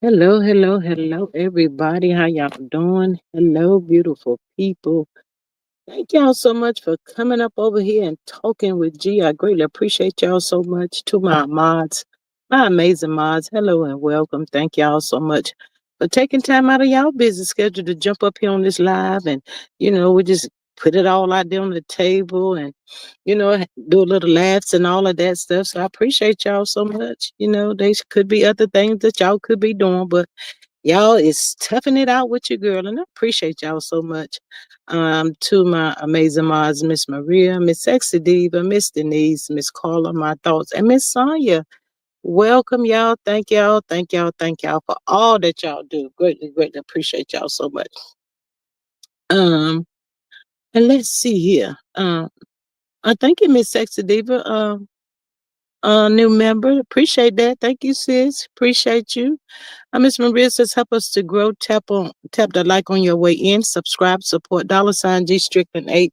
Hello, hello, hello, everybody. How y'all doing? Hello, beautiful people. Thank y'all so much for coming up over here and talking with G. I greatly appreciate y'all so much. To my mods, my amazing mods, hello and welcome. Thank y'all so much for taking time out of y'all busy schedule to jump up here on this live. And, we just put it all out there on the table and, do a little laughs and all of that stuff. So I appreciate y'all so much. There could be other things that y'all could be doing, but y'all is toughing it out with your girl, and I appreciate y'all so much. To my amazing mods, Miss Maria, Miss Sexy Diva, Miss Denise, Miss Carla, my thoughts, and Miss Sonia. Welcome, y'all. Thank y'all. Thank y'all. Thank y'all for all that y'all do. Greatly, greatly appreciate y'all so much. Um, and let's see here. I thank you, Miss Sexy Diva. New member. Appreciate that. Thank you, sis. Appreciate you. Miss Maria says, help us to grow. Tap the like on your way in. Subscribe, support. $ G Strickland 8.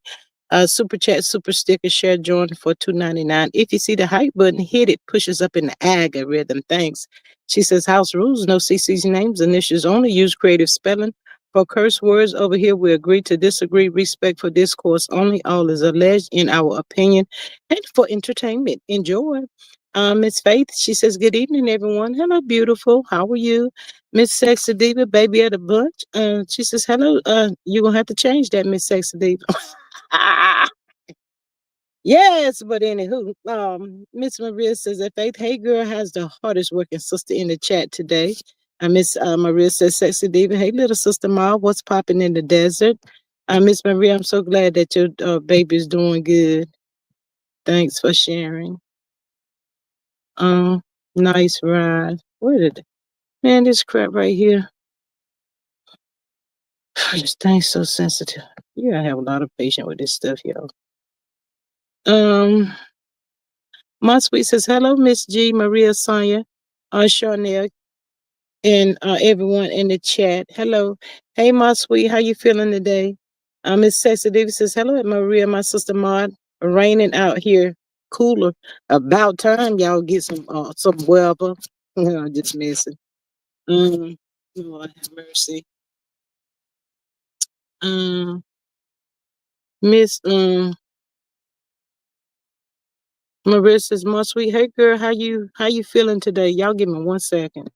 Super chat, super sticker, share, join for $2.99. If you see the hype button, hit it. Pushes up in the algorithm. Thanks. She says, house rules. No CC's names. Initials only. Use creative spelling. For curse words over here, we agree to disagree. Respect for discourse only. All is alleged in our opinion and for entertainment. Enjoy. Miss Faith, she says, good evening, everyone. Hello, beautiful. How are you? Miss Sexy Diva, baby of the bunch. She says, hello. You're going to have to change that, Miss Sexy Diva. Yes, but anywho, Miss Maria says that Faith, hey girl, has the hardest working sister in the chat today. Miss Maria says, sexy diva, hey little sister Ma, what's popping in the desert? Miss Maria, I'm so glad that your baby's doing good. Thanks for sharing. Um, nice ride. Where did man this crap right here? This thing's so sensitive. You gotta have a lot of patience with this stuff, y'all. My sweet says, hello, Miss G, Maria, Sonia, Charnel, and everyone in the chat. Hello. Hey, my sweet, how you feeling today? Miss Sexy Davis says, hello, Maria, my sister Maud. Raining out here. Cooler. About time y'all get some weather. Just messing. Lord have mercy. Miss Maria says, my sweet, hey girl, how you feeling today? Y'all give me 1 second.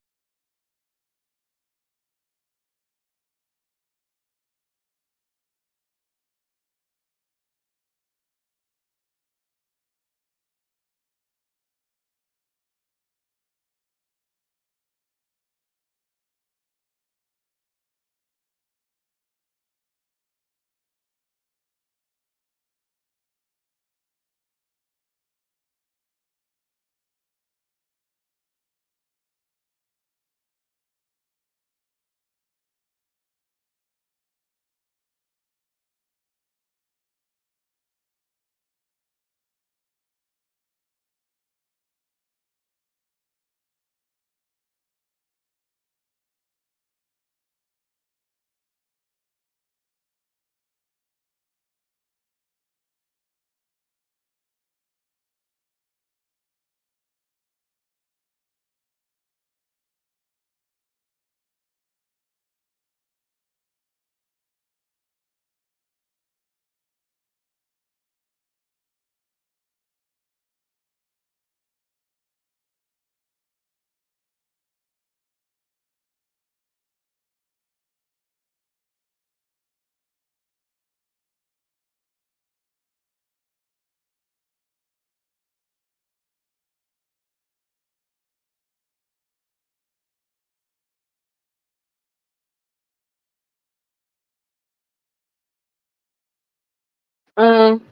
Um,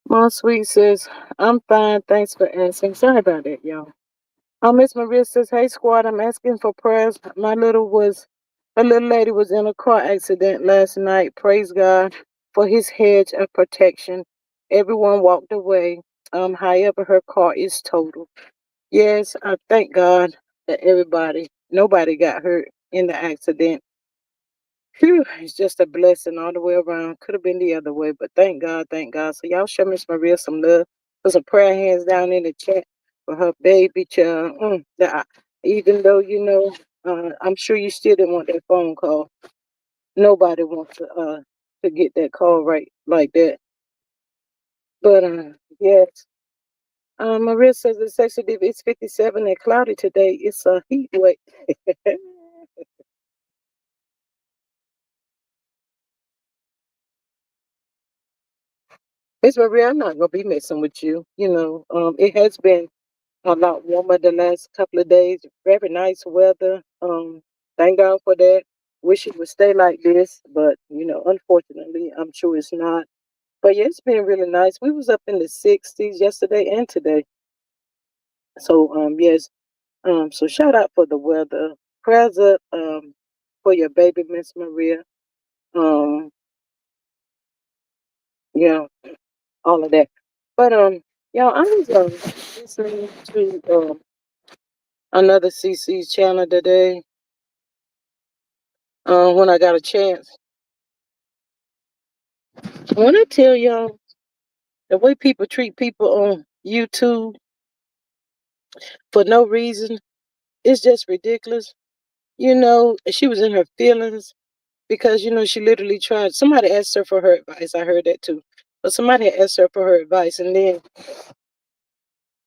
my sweet says, I'm fine. Thanks for asking. Sorry about that, y'all. Miss Maria says, hey squad, I'm asking for prayers. A little lady was in a car accident last night. Praise God for his hedge of protection. Everyone walked away. However, her car is total. Yes, I thank God that nobody got hurt in the accident. Phew, it's just a blessing all the way around. Could have been the other way, but thank God, thank God. So y'all show Miss Maria some love. Put some prayer hands down in the chat for her baby child. Even though I'm sure you still didn't want that phone call. Nobody wants to get that call right like that. But yes. Maria says it's actually it's 57 and cloudy today. It's a heat wave. Miss Maria, I'm not gonna be messing with you. It has been a lot warmer the last couple of days. Very nice weather. Thank God for that. Wish it would stay like this, but unfortunately, I'm sure it's not. But yeah, it's been really nice. We was up in the 60s yesterday and today. So yes. So shout out for the weather. Prayers up for your baby, Miss Maria. Um, yeah, all of that. But y'all, I was listening to another CC's channel today. When I got a chance, when I tell y'all the way people treat people on YouTube for no reason, it's just ridiculous. She was in her feelings because she literally tried. Somebody asked her for her advice. I heard that too, but somebody asked her for her advice, and then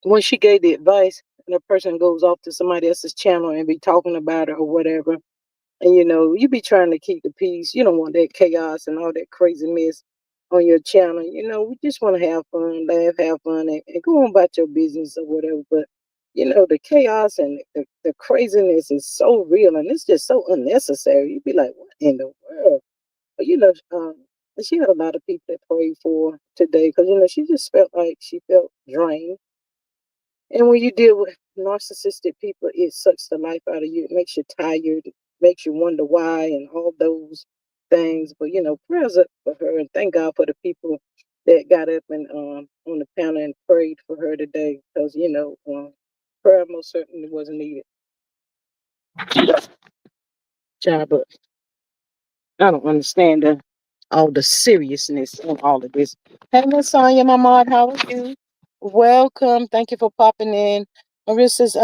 when she gave the advice, and the person goes off to somebody else's channel and be talking about it or whatever, and you be trying to keep the peace. You don't want that chaos and all that crazy mess on your channel. We just want to have fun, laugh, have fun, and go on about your business or whatever. But the chaos and the craziness is so real, and it's just so unnecessary. You'd be like, what in the world? But she had a lot of people that prayed for today because she just felt like she felt drained. And when you deal with narcissistic people, it sucks the life out of you. It makes you tired, makes you wonder why, and all those things. But prayers up for her, and thank God for the people that got up and on the panel and prayed for her today, because prayer most certainly wasn't needed. Child, but I don't understand all the seriousness in all of this. Hey, Miss Sonia, my mod, how are you? Welcome. Thank you for popping in. Maria says,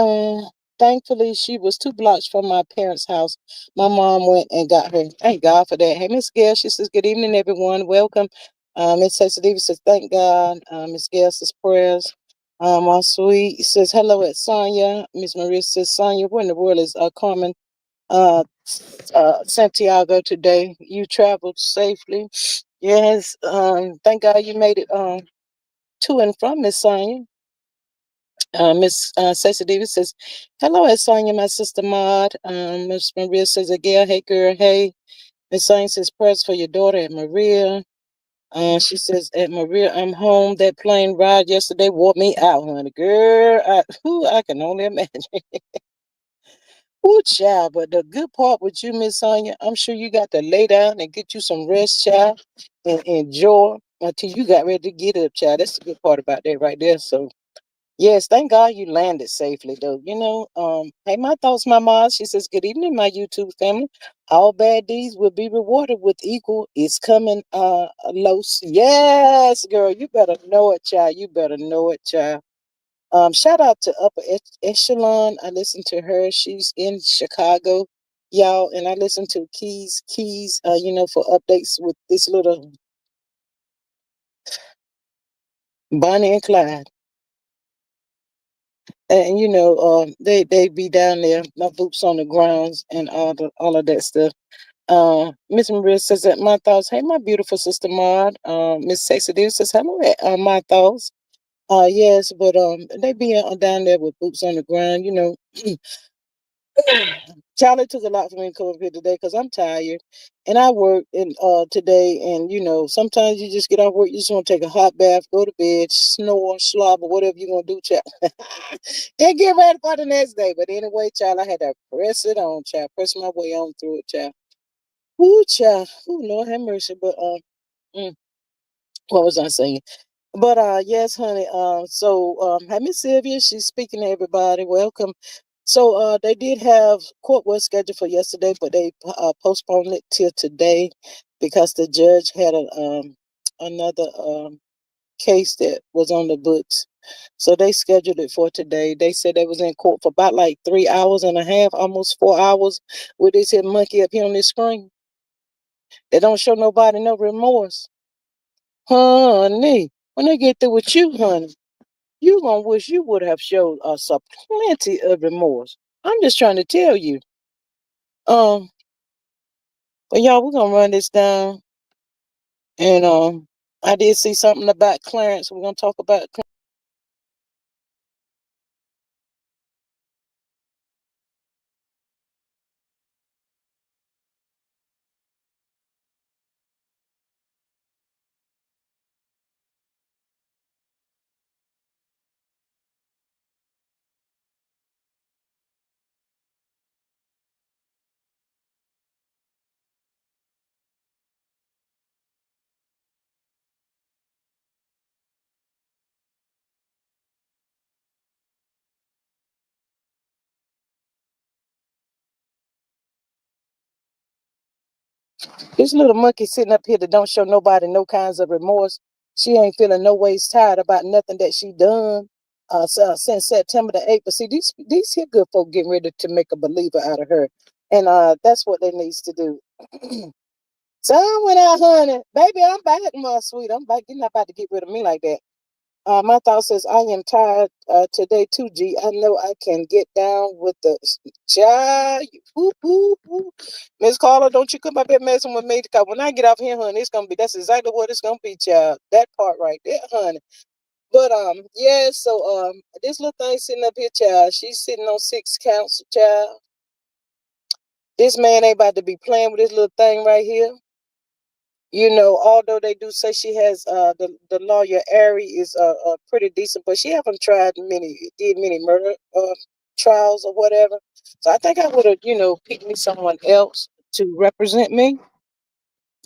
thankfully she was 2 blocks from my parents' house. My mom went and got her. Thank God for that. Hey, Miss Gail, she says, good evening, everyone. Welcome. Miss Sensitive says, thank God. Miss Gail says, prayers. My sweet says, hello at Sonia. Miss Maria says, Sonia, where in the world is Carmen? uh, Santiago today. You traveled safely. Yes. Thank God you made it to and from Miss Sonia. Miss Ceci Davis says, hello, at Sonia, my sister Maud. Miss Maria says, again, hey, girl, hey. Miss Sonia says, prayers for your daughter at Maria. She says, at Maria, I'm home. That plane ride yesterday wore me out, honey. Girl, I can only imagine. Ooh, child, but the good part with you, Miss Sonia, I'm sure you got to lay down and get you some rest, child, and enjoy until you got ready to get up, child. That's the good part about that right there. So, yes, thank God you landed safely, though. Hey, my thoughts, my mom. She says, good evening, my YouTube family. All bad deeds will be rewarded with equal. It's coming, Los. Yes, girl, you better know it, child. You better know it, child. Shout out to Upper Echelon. I listen to her. She's in Chicago, y'all, and I listen to Keys, for updates with this little Bonnie and Clyde. And they be down there, my boots on the grounds and all of that stuff. Miss Maria says that my thoughts. Hey, my beautiful sister Maud. Miss Sexy Dude says hello. My thoughts. Yes, but they be down there with boots on the ground. Charlie took a lot for me to come up here today because I'm tired and I work in today, and sometimes you just get off work, you just want to take a hot bath, go to bed, snore, slob, or whatever you're gonna do, child. And get ready for the next day. But anyway, child, I had to press it on, child, press my way on through it, child. Ooh, child. Ooh, Lord have mercy. But mm, what was I saying? But yes, honey. Hey, Miss Sylvia, she's speaking to everybody. Welcome. So they did have court was scheduled for yesterday, but they postponed it till today because the judge had another case that was on the books. So they scheduled it for today. They said they was in court for about like 3 hours and a half, almost 4 hours, with this here monkey up here on this screen. They don't show nobody no remorse. Honey, when they get through with you, honey, you gonna wish you would have showed us a plenty of remorse. I'm just trying to tell you. Um, but y'all, we're gonna run this down. And I did see something about Clarence. We're gonna talk about this little monkey sitting up here that don't show nobody no kinds of remorse. She ain't feeling no ways tired about nothing that she done since September the 8th. But see, these here good folk getting ready to make a believer out of her. And that's what they needs to do. So I went out, honey. Baby, I'm back, my sweet. I'm back. You're not about to get rid of me like that. My thought says, I am tired today too, G. I know I can get down with the child. Whoop, whoop, whoop. Miss Carla, don't you come up here messing with me. Because when I get off here, honey, that's exactly what it's going to be, child. That part right there, honey. But, yeah, so, this little thing sitting up here, child, she's sitting on 6 counts, child. This man ain't about to be playing with this little thing right here. You know, although they do say she has the lawyer Ari is pretty decent, but she haven't did many murder trials or whatever. So I think I would have, picked me someone else to represent me.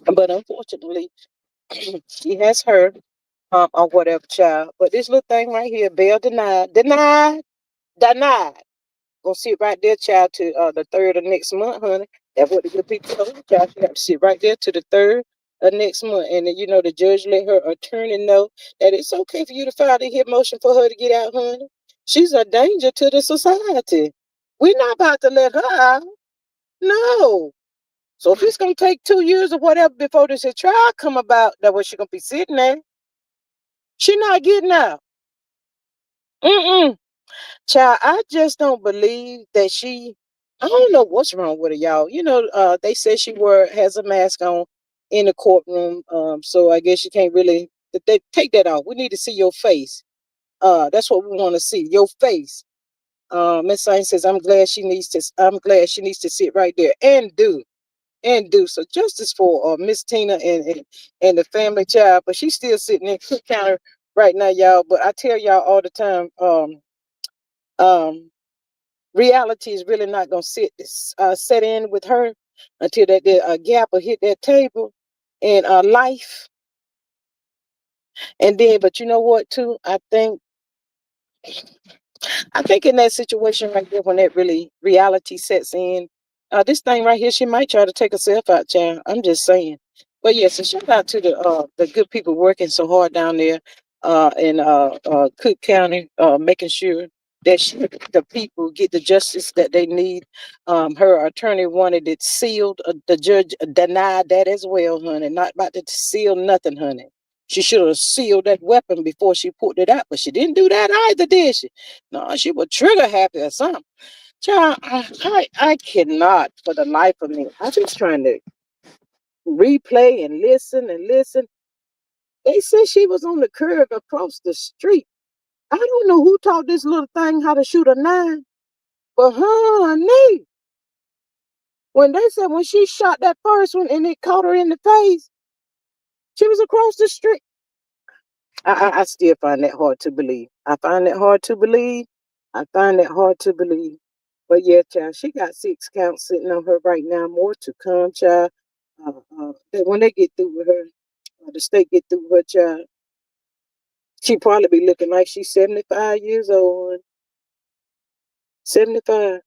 But unfortunately, she has her or whatever child. But this little thing right here, bail denied, denied, denied. Gonna sit right there, child, to the 3rd of next month, honey. That's what the good people told me, child. She got to sit right there to the 3rd of next month. And then, the judge let her attorney know that it's okay for you to file the hit motion for her to get out, honey. She's a danger to the society. We're not about to let her out. No. So if it's gonna take 2 years or whatever before this trial come about, that what she gonna be sitting there. She not getting out. Mm-mm. Child, I just don't believe that I don't know what's wrong with her, y'all. They said has a mask on in the courtroom. So I guess you can't really they take that off. We need to see your face. That's what we want to see, your face. Miss Saint says, I'm glad she needs to sit right there and do. So justice for Miss Tina and the family, child. But she's still sitting in Cook County right now, y'all. But I tell y'all all the time, um, reality is really not gonna set in with her until that gap will hit that table in life. And then, but you know what? Too, I think in that situation right there, when that really reality sets in, this thing right here, she might try to take herself out, child. I'm just saying. But yes, and shout out to the good people working so hard down there in Cook County, making sure that the people get the justice that they need. Her attorney wanted it sealed. The judge denied that as well, honey. Not about to seal nothing, honey. She should have sealed that weapon before she put it out, but she didn't do that either, did she? No, she was trigger happy or something. Child, I cannot for the life of me. I'm just trying to replay and listen and listen. They said she was on the curb across the street. I don't know who taught this little thing how to shoot a nine, but honey, when she shot that first one and it caught her in the face, she was across the street. I still find that hard to believe. I find that hard to believe. I find that hard to believe. But yeah, child, she got 6 counts sitting on her right now. More to come, child. When they get through with her, the state get through with her, child, she probably be looking like she's 75 years old. 75.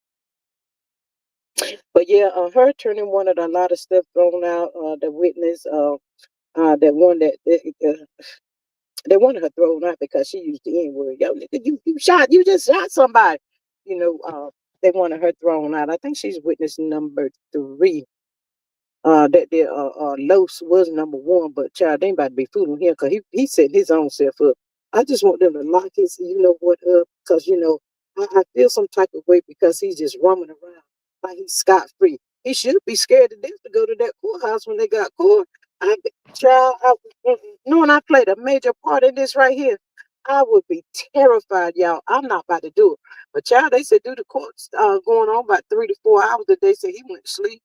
But yeah, her attorney wanted a lot of stuff thrown out. The witness, that one that They wanted her thrown out because she used the N word. Yo, nigga, you just shot somebody. You know, they wanted her thrown out. I think she's witness number three. That their Los was number one, but child, they ain't about to be fooling him because he set his own self up. I just want them to lock his, you know what, up because I feel some type of way because he's just roaming around like he's scot free. He should be scared to death to go to that courthouse when they got court. Child, knowing I played a major part in this right here, I would be terrified, y'all. I'm not about to do it. But child, they said do the courts going on about 3 to 4 hours. That they said he went to sleep.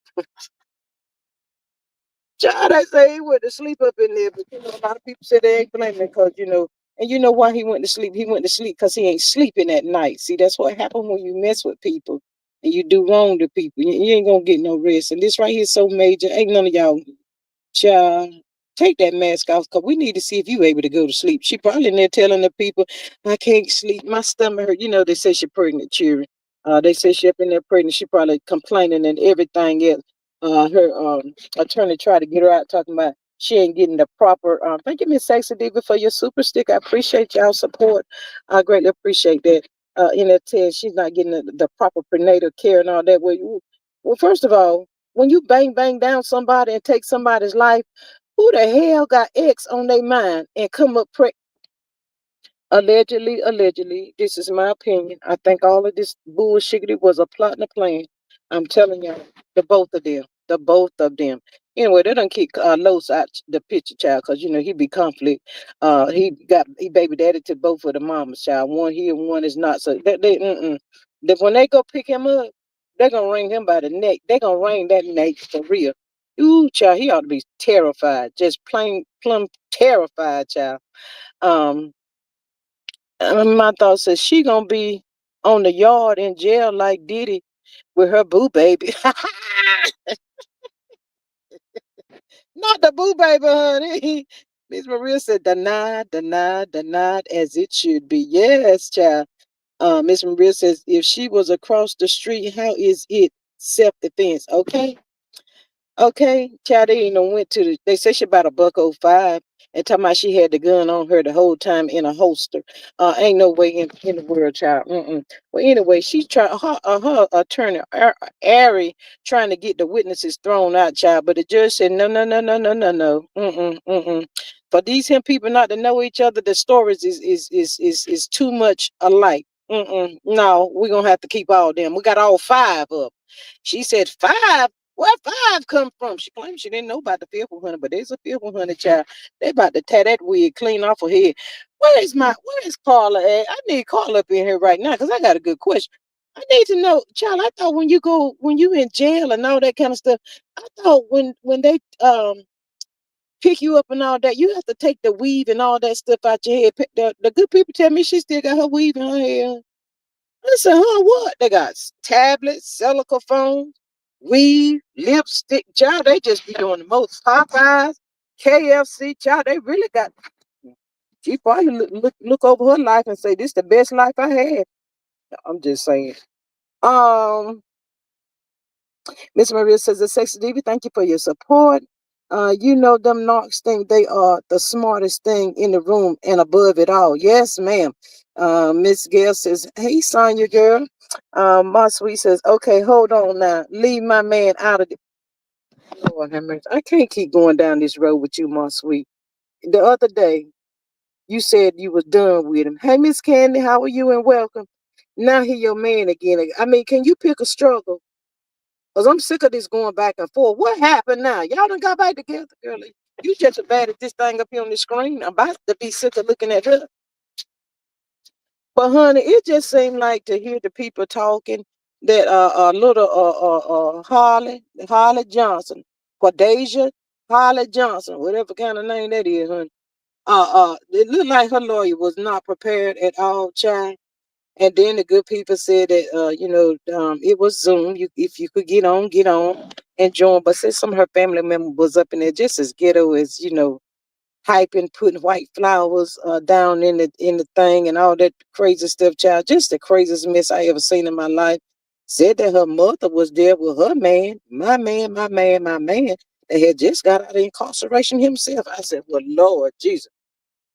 Child, I say he went to sleep up in there, but a lot of people say they ain't blaming because and you know why he went to sleep? He went to sleep because he ain't sleeping at night. See, that's what happened when you mess with people and you do wrong to people. You ain't gonna get no rest. And this right here is so major. Ain't none of y'all, child, take that mask off because we need to see if you able to go to sleep. She probably in there telling the people, I can't sleep, my stomach hurt. You know, they say she pregnant, children. They say she up in there pregnant. She probably complaining and everything else. Her attorney tried to get her out talking about she ain't getting the proper. Thank you, Miss Sexy Diva, for your super stick. I appreciate y'all support. I greatly appreciate that. In that test, she's not getting the proper prenatal care and all that. Well, first of all, when you bang down somebody and take somebody's life, who the hell got X on their mind and come up allegedly, this is my opinion. I think all of this bullshit was a plot and a plan. I'm telling y'all, the both of them. Anyway, they don't kick Los out the picture, child, because he be conflict. He baby daddy to both of the mamas, child. One here, one is not. So when they go pick him up, they're gonna ring him by the neck. They're gonna ring that neck for real. Ooh, child, he ought to be terrified, just plain plumb terrified, child. Um, my thought says she gonna be on the yard in jail like Diddy with her boo baby. Not the boo baby, honey. Miss Maria said, denied as it should be. Yes, child. Miss Maria says, if she was across the street, how is it self-defense? Okay. Okay, child, they even went to they say she about a buck 05 and talking about she had the gun on her the whole time in a holster. Ain't no way in the world, child. Well, anyway, she tried her attorney, Ari, trying to get the witnesses thrown out, child, but the judge said no. For these him people not to know each other, the stories is too much alike. No, we're gonna have to keep all them. We got all five up. She said five. Where five come from? She claims she didn't know about the fearful honey, but there's a fearful honey, child. They about to tear that wig clean off her head. Where is Carla at? I need Carla up in here right now because I got a good question. I need to know, child. I thought when you in jail and all that kind of stuff, I thought when they pick you up and all that, you have to take the weave and all that stuff out your head. The good people tell me she still got her weave in her hair. I said, huh, what? They got tablets, cellular phones, weed, lipstick. Child, they just be doing the most. Popeyes, KFC, child, they really got. She probably look over her life and say, this the best life I had. I'm just saying. Um, Miss Maria says, the sexy diva, thank you for your support. You know them knocks think they are the smartest thing in the room and above it all. Yes, ma'am. Miss Gail says, hey, Sonya girl. My sweet says, okay, hold on now. Leave my man out of the Lord have mercy. I can't keep going down this road with you, my sweet. The other day, you said you was done with him. Hey, Miss Candy, how are you and welcome? Now he your man again. I mean, can you pick a struggle? Because I'm sick of this going back and forth. What happened now? Y'all done got back together, girlie. You just as bad as this thing up here on the screen. I'm about to be sick of looking at her. But honey, it just seemed like to hear the people talking that little Harley Johnson, Quadasia Harley Johnson, whatever kind of name that is, honey. It looked like her lawyer was not prepared at all, child. And then the good people said that it was Zoom. If you could get on and join. But since some of her family members was up in there just as ghetto as hyping, putting white flowers down in the thing and all that crazy stuff, child. Just the craziest mess I ever seen in my life. Said that her mother was there with her man, my man, that had just got out of incarceration himself. I said, well, Lord Jesus.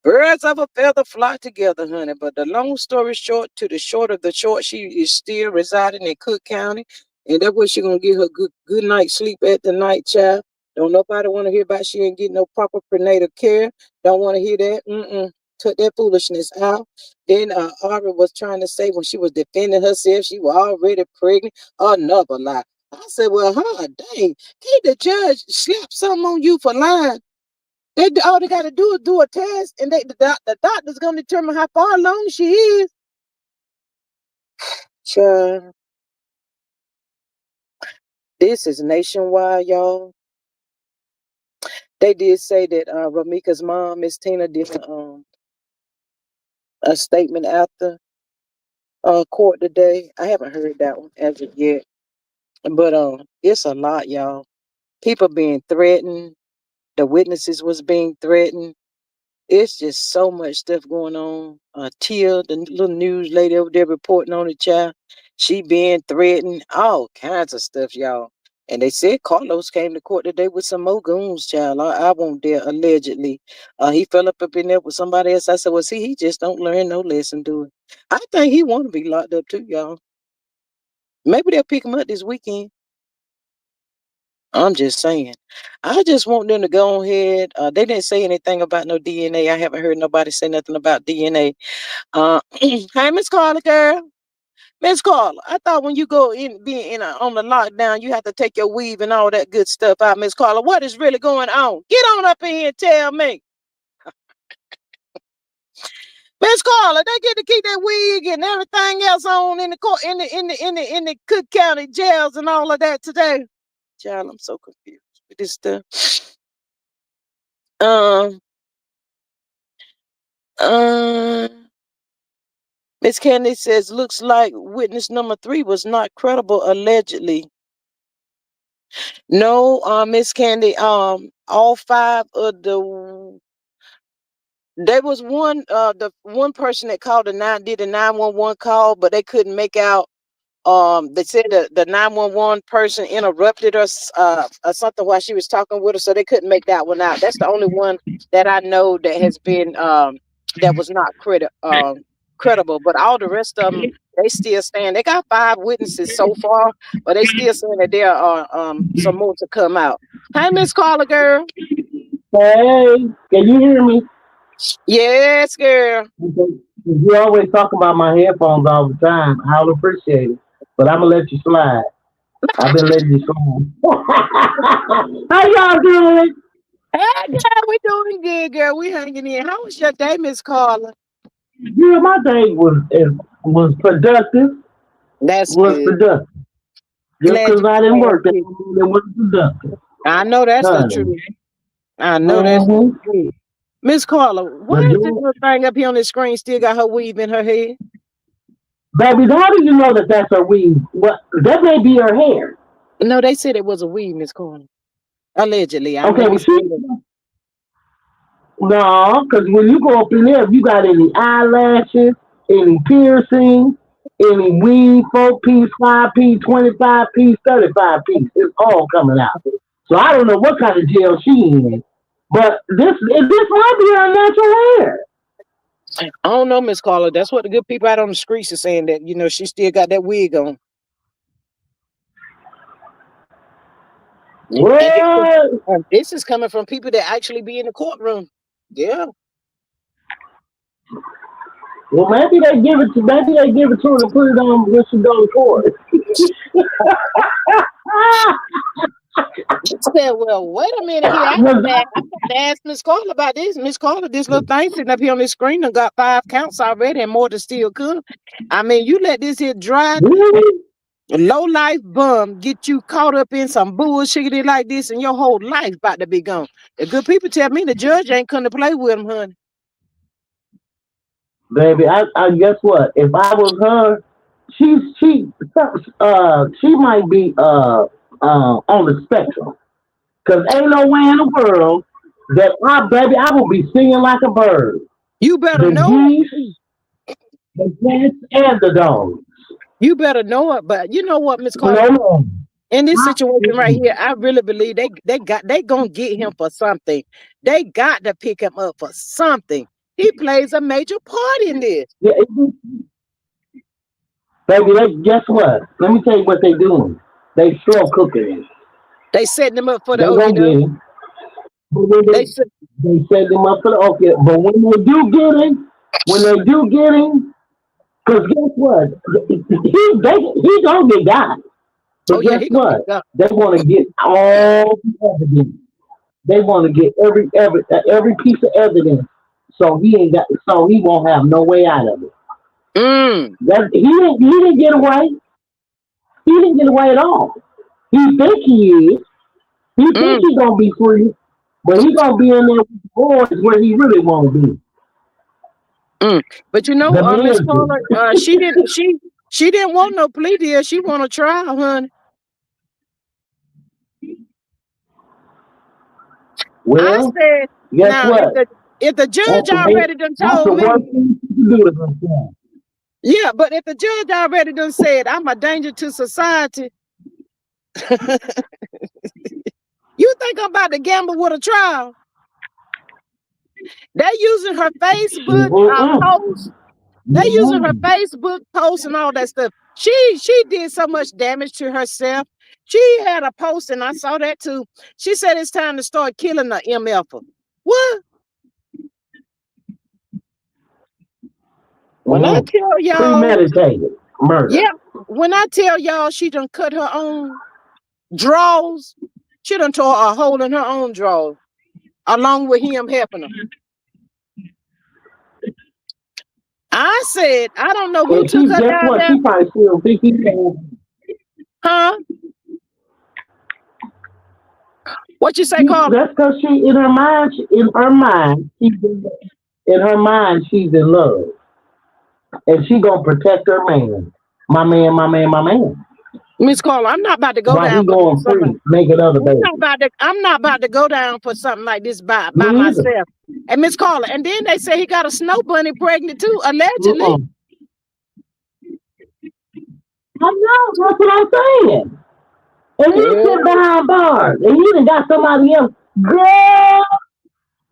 Birds of a feather flock together, honey. But the long story short, to the short of the short, she is still residing in Cook County. And that's where she gonna get her good night's sleep at the night, child. Don't nobody want to hear about she ain't getting no proper prenatal care. Don't want to hear that. Took that foolishness out. Then Ari was trying to say when she was defending herself, she was already pregnant. Another lie. I said, well, dang, can't the judge slap something on you for lying? They all they got to do is do a test, and the doctor's gonna determine how far along she is. Child, this is nationwide, y'all. They did say that Romeca's mom, Miss Tina, did a statement after court today. I haven't heard that one as of yet, but it's a lot, y'all. People being threatened. The witnesses was being threatened. It's just so much stuff going on. Tia, the little news lady over there reporting on the child, she being threatened, all kinds of stuff, y'all. And they said Carlos came to court today with some more goons, child. I won't dare, allegedly. He fell up in there with somebody else. I said, well, see, he just don't learn no lesson, do it. I think he want to be locked up too, y'all. Maybe they'll pick him up this weekend. I'm just saying. I just want them to go ahead. They didn't say anything about no DNA. I haven't heard nobody say nothing about DNA. Hey, Miss Carla, girl. Miss Carla, I thought when you go in, being in on the lockdown, you have to take your weave and all that good stuff out. Miss Carla, what is really going on? Get on up in here and tell me. Miss Carla, they get to keep that wig and everything else on in the court, in the Cook County jails and all of that today. Child, I'm so confused with this stuff. Um, uh, Miss Candy says, looks like witness number 3 was not credible, allegedly. No, Miss Candy, all 5 of there was the one person that called did a 911 call, but they couldn't make out. They said the 911 person interrupted us or something while she was talking with her, so they couldn't make that one out. That's the only one that I know that has been that was not credible. But all the rest of them, they still stand. They got 5 witnesses so far, but they still saying that there are some more to come out. Hey, Miss Carla, girl. Hey, can you hear me? Yes, girl. You always talk about my headphones all the time. I'll appreciate it. But I'm gonna let you slide. I've been letting you slide. How y'all doing? Hey, girl, we doing good, girl. We hanging in. How was your day, Miss Carla? Yeah, my day was productive. That's Was good. productive. Just Glad because you I didn't came work, that here. mean it wasn't productive. I know that's the Honey. truth. I know that's the Mm-hmm. truth. Miss Carla, why But is this you, little thing up here on the screen still got her weave in her head? baby, how do you know that that's her weave? What? That may be her hair. No, they said it was a weave, Miss Carla. Allegedly. I Okay, may be well, saying it. no, because when you go up in there, if you got any eyelashes, any piercing, any weed, 4 piece, 5 piece, 25 piece, 35 piece, it's all coming out. So I don't know what kind of jail she in, but this might be her natural hair. I don't know, Miss Carla. That's what the good people out on the streets are saying, that, she still got that wig on. And What? this is coming from people that actually be in the courtroom. Yeah. Well, maybe they give it to her to put it on when she go to court. I said, well, wait a minute here. I got to ask Miss Carla about this. Miss Carla, this little thing sitting up here on this screen and got 5 counts already and more to still come. I mean, you let this here dry, Really? low life bum get you caught up in some bullshit like this, and your whole life about to be gone. The good people tell me the judge ain't coming to play with them, honey. Baby, I guess what? If I was her, she might be on the spectrum. Cause ain't no way in the world that I will be singing like a bird. You better The know geese, it. the cats, and the dogs. You better know it. But you know what, Miss Carla? No, no. In this situation right I- here, I really believe they gonna get him for something. They got to pick him up for something. He plays a major part in this. Yeah, baby, guess what? Let me tell you what they doing. They slow cooking it. They setting him up for the They okie gonna get doke. him. But when They said, they set them up for the okay. But when they do get him, because guess what? He gonna get got. "Oh But yeah, guess he gonna get what? got." They want to get all the evidence. They want to get every piece of evidence, so he won't have no way out of it. Mm, He didn't get away. He didn't get away at all. He think he is. He think mm, he gonna be free, but he gonna be in there with the boys where he really want to be. mm. But you know, The Miss men do. Paula, she didn't want no plea deal. She want a trial, honey. I Well, said, guess now what? if the judge That's the way, already done that's told the worst me, thing you can do to himself. yeah, but if the judge already done said I'm a danger to society, you think I'm about to gamble with a trial? They using her Facebook Mm-mm. post. They using her Mm-mm. Facebook post and all that stuff. She did so much damage to herself. She had a post, and I saw that too. She said it's time to start killing the MF. What? When I Mm-mm. tell y'all, Premeditated murder. yeah, when I tell y'all she done cut her own drawers, she done tore a hole in her own drawers, along with him helping her. I said, I don't know who And took she, her guess down what? there. She probably still think he can. Huh? What you say, Carla? That's because in her mind, she's in love, and she gonna protect her man. My man, my man, my man. Miss Carla, I'm not about to go While down he for going something. free, making other babies. I'm not about to go down for something like this by Me either. myself. And Miss Carla, and then they say he got a snow bunny pregnant too, allegedly. Mm-mm. I know. That's what I'm saying. And you sit Yeah. behind bars, and you done got somebody else. Girl,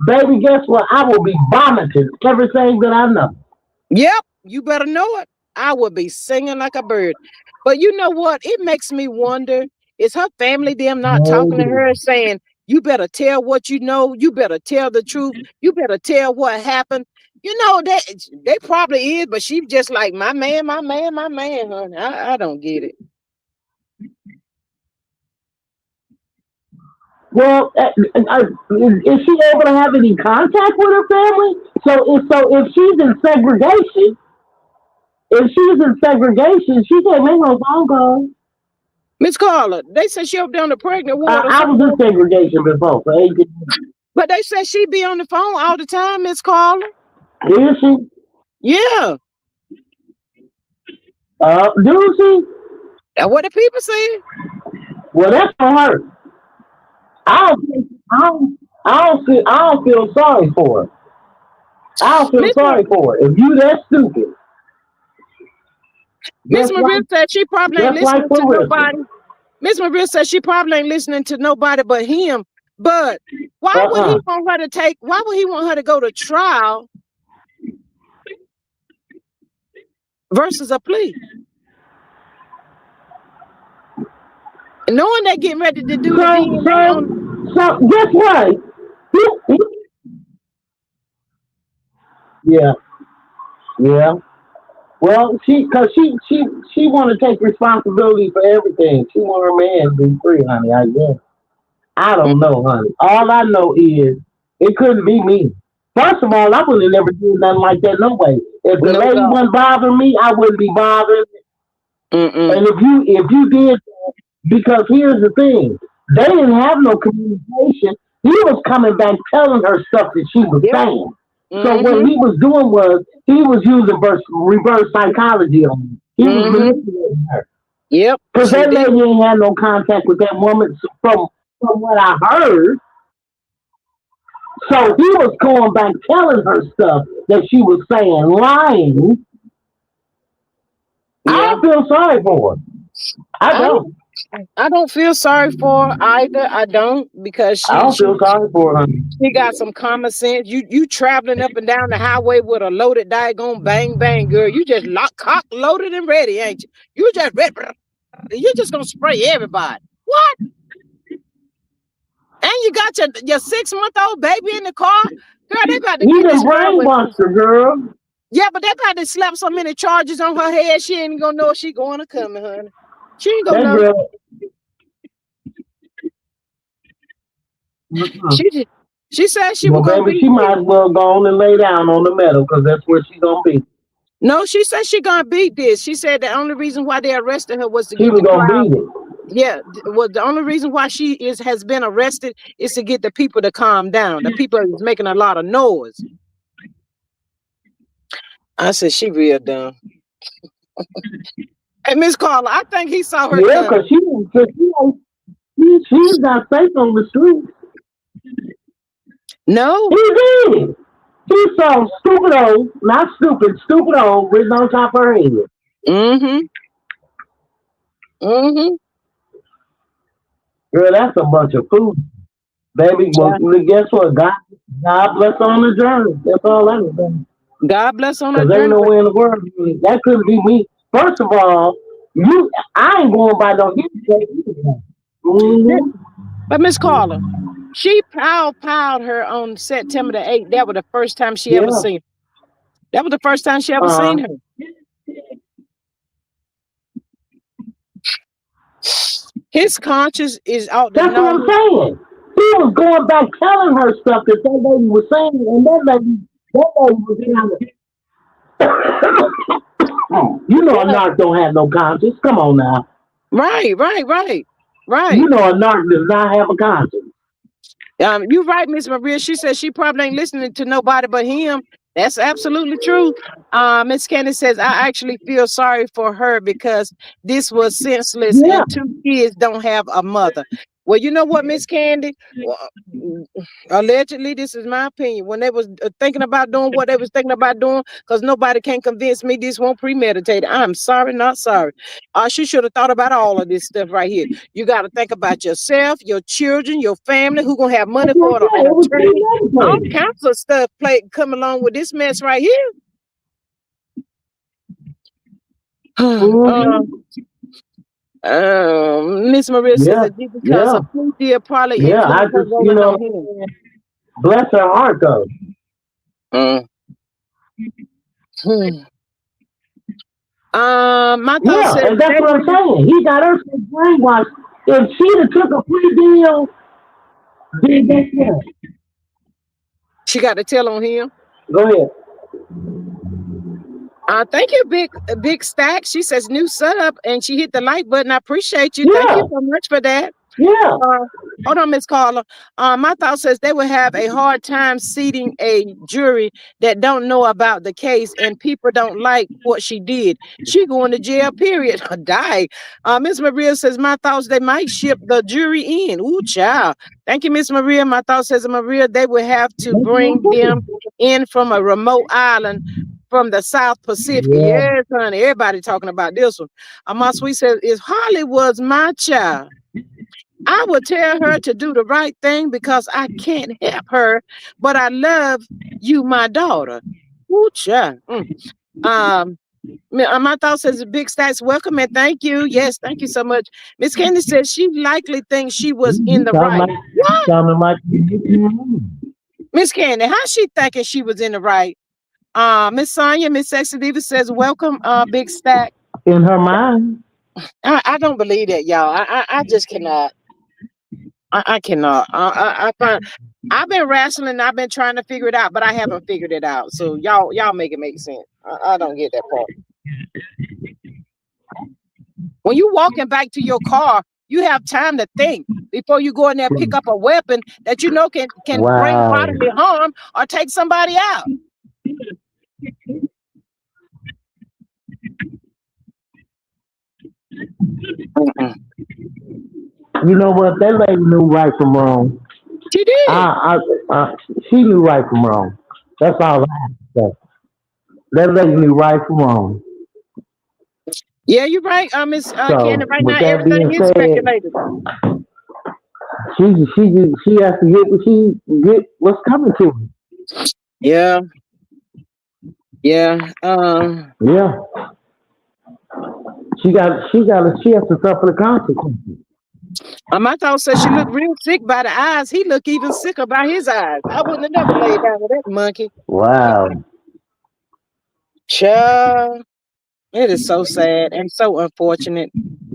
baby, guess what? I will be vomiting everything that I know. Yep, you better know it. I would be singing like a bird. But you know what? It makes me wonder, is her family them not talking to Baby. her saying, you better tell what you know, you better tell the truth, you better tell what happened. You know, they probably is, but she just like my man, my man, my man, honey. I don't get it. Well, is she able to have any contact with her family? So if she's in segregation, she can't make no phone calls. Miss Carla, they said she up there on the pregnant ward or I was something, in segregation before for 18 but they said she be on the phone all the time, Miss Carla. years. Is she? Yeah. Do she? And what the people say? Well, that's for her. I don't feel sorry for her. I don't feel Miss sorry for her. If you that stupid, Miss just Maria like said she probably ain't just like listening to Clarissa. nobody. Miss Maria said she probably ain't listening to nobody but him. But why would he Uh-uh. want her to take? Why would he want her to go to trial versus a plea, knowing they getting ready to do the So DNA so on? so guess what? Yeah, yeah. Well, she want to take responsibility for everything. She want her man to be free, honey. I guess. I don't know, honey. All I know is it couldn't be me. First of all, I would have never did nothing like that no way. If the No lady God. wasn't bothering me, I wouldn't be bothered. Mm-mm. And if you did, because here's the thing, they didn't have no communication. He was coming back telling her stuff that she was Yep. saying. So what Mm-hmm. he was doing was he was using reverse psychology on me. He was Mm-hmm. manipulating her Yep. because Sure that did. lady ain't had no contact with that woman. From what I heard, so he was going back telling her stuff that she was saying, lying. I Yeah. don't feel sorry for her. I I don't. I don't feel sorry for her either. I don't because I she don't she feel sorry for her. she got some common sense. You traveling up and down the highway with a loaded daggone bang bang, girl. You just lock cock loaded and ready, ain't you? You just ready. You just gonna spray everybody. What? And you got your 6-month-old baby in the car. Girl, they about to You get done this girl with. brainwashed her, girl. Yeah, but they about to slap so many charges on her head. She ain't gonna know if she going or coming, honey. She ain't gonna That know. girl. Mm-mm. She just, she said she was Well, gonna baby, beat she this. might as well go on and lay down on the metal because that's where she gonna be. No, she said she gonna beat this. She said the only reason why they arrested her was to She get was the gonna crowd. beat it. Yeah, well, the only reason why she has been arrested is to get the people to calm down. The people is making a lot of noise. I said she real dumb. Hey, Miss Carla, I think he saw her Yeah, coming. because she's not safe on the street. No. He did. He saw stupid old, not stupid, stupid old written on top of her head. Mm-hmm. Mm-hmm. Girl, that's a bunch of food. Baby, well, Yeah. guess what? God bless her on the journey. That's all I can say. God bless on her Because ain't journey, but nowhere in the world that couldn't be me. First of all, I ain't going by no history. Mm-hmm. but Miss Carla, she piled her on September the 8th. That was the first time she ever Yeah. seen her. That was the first time she ever Uh-huh. seen her. His conscience is out the That's what I'm nose. saying. He was going back telling her stuff that lady was saying, and that lady was in You know a Yeah. narc don't have no conscience. Come on now. Right, right, right, You right. know a narc does not have a conscience. You're right, Miss Maria. She says she probably ain't listening to nobody but him. That's absolutely true. Miss Candy says I actually feel sorry for her because this was senseless, Yeah. and 2 kids don't have a mother. Well, you know what, Miss Candy? Well, allegedly, this is my opinion. When they was thinking about doing what they was thinking about doing, because nobody can convince me this won't premeditated. I'm sorry, not sorry. She should have thought about all of this stuff right here. You got to think about yourself, your children, your family, who gonna have money That's what for I'm saying. an It was attorney. All premeditated. kinds of stuff come along with this mess right here. Mm-hmm. Miss Maria says Yeah. that because Yeah. a plea deal probably Yeah. I influenced her just, rolling on him. bless her heart though. Uh, hmm. My thought Yeah, says and that's they what I'm would. saying. He got her so brainwashed. If she'd have took a plea deal, then guess what? She got to tell on him. Go ahead. Thank you, big stack. She says new setup, and she hit the like button. I appreciate you. Thank you Yeah. so much for that. Yeah. Uh, hold on, Miss Carla. My thought says they would have a hard time seating a jury that don't know about the case and people don't like what she did. She going to jail, period. Die. Miss Maria says my thoughts they might ship the jury in. Ooh, child. Thank you, Miss Maria. My thought says Maria, they would have to That's what bring I'm them saying. in from a remote island from the South Pacific. Yeah. Yes, honey. Everybody talking about this one. My sweet says, if Hollywood's my child, I would tell her to do the right thing because I can't help her, but I love you, my daughter. Ooh, child. Um, my thought says big stacks welcome and thank you. Yes, thank you so much. Miss Candy says she likely thinks she was in You the sound right. like What? you. Miss Candy, how's she thinking she was in the right? Miss Sonia, Miss Sexy Diva says welcome, big stack. In her mind. I don't believe that, y'all. I just cannot. I cannot. I find I've been wrestling. I've been trying to figure it out, but I haven't figured it out. So y'all make it make sense. I don't get that part. When you walking back to your car, you have time to think before you go in there and pick up a weapon that you know can bring Wow. bodily harm or take somebody out. Mm-mm. You know what? That lady knew right from wrong. She did. She knew right from wrong. That's all I have to say. That lady knew right from wrong. Yeah, you're right, Miss Candy. So Right with now, that everything being is said, speculated. she has to get what's coming to her. Yeah, yeah. Yeah, she has to suffer the consequences. My thought said she looked real sick by the eyes. He looked even sicker by his eyes. I wouldn't have never laid down with that monkey. Wow. Child, it is so sad and so unfortunate.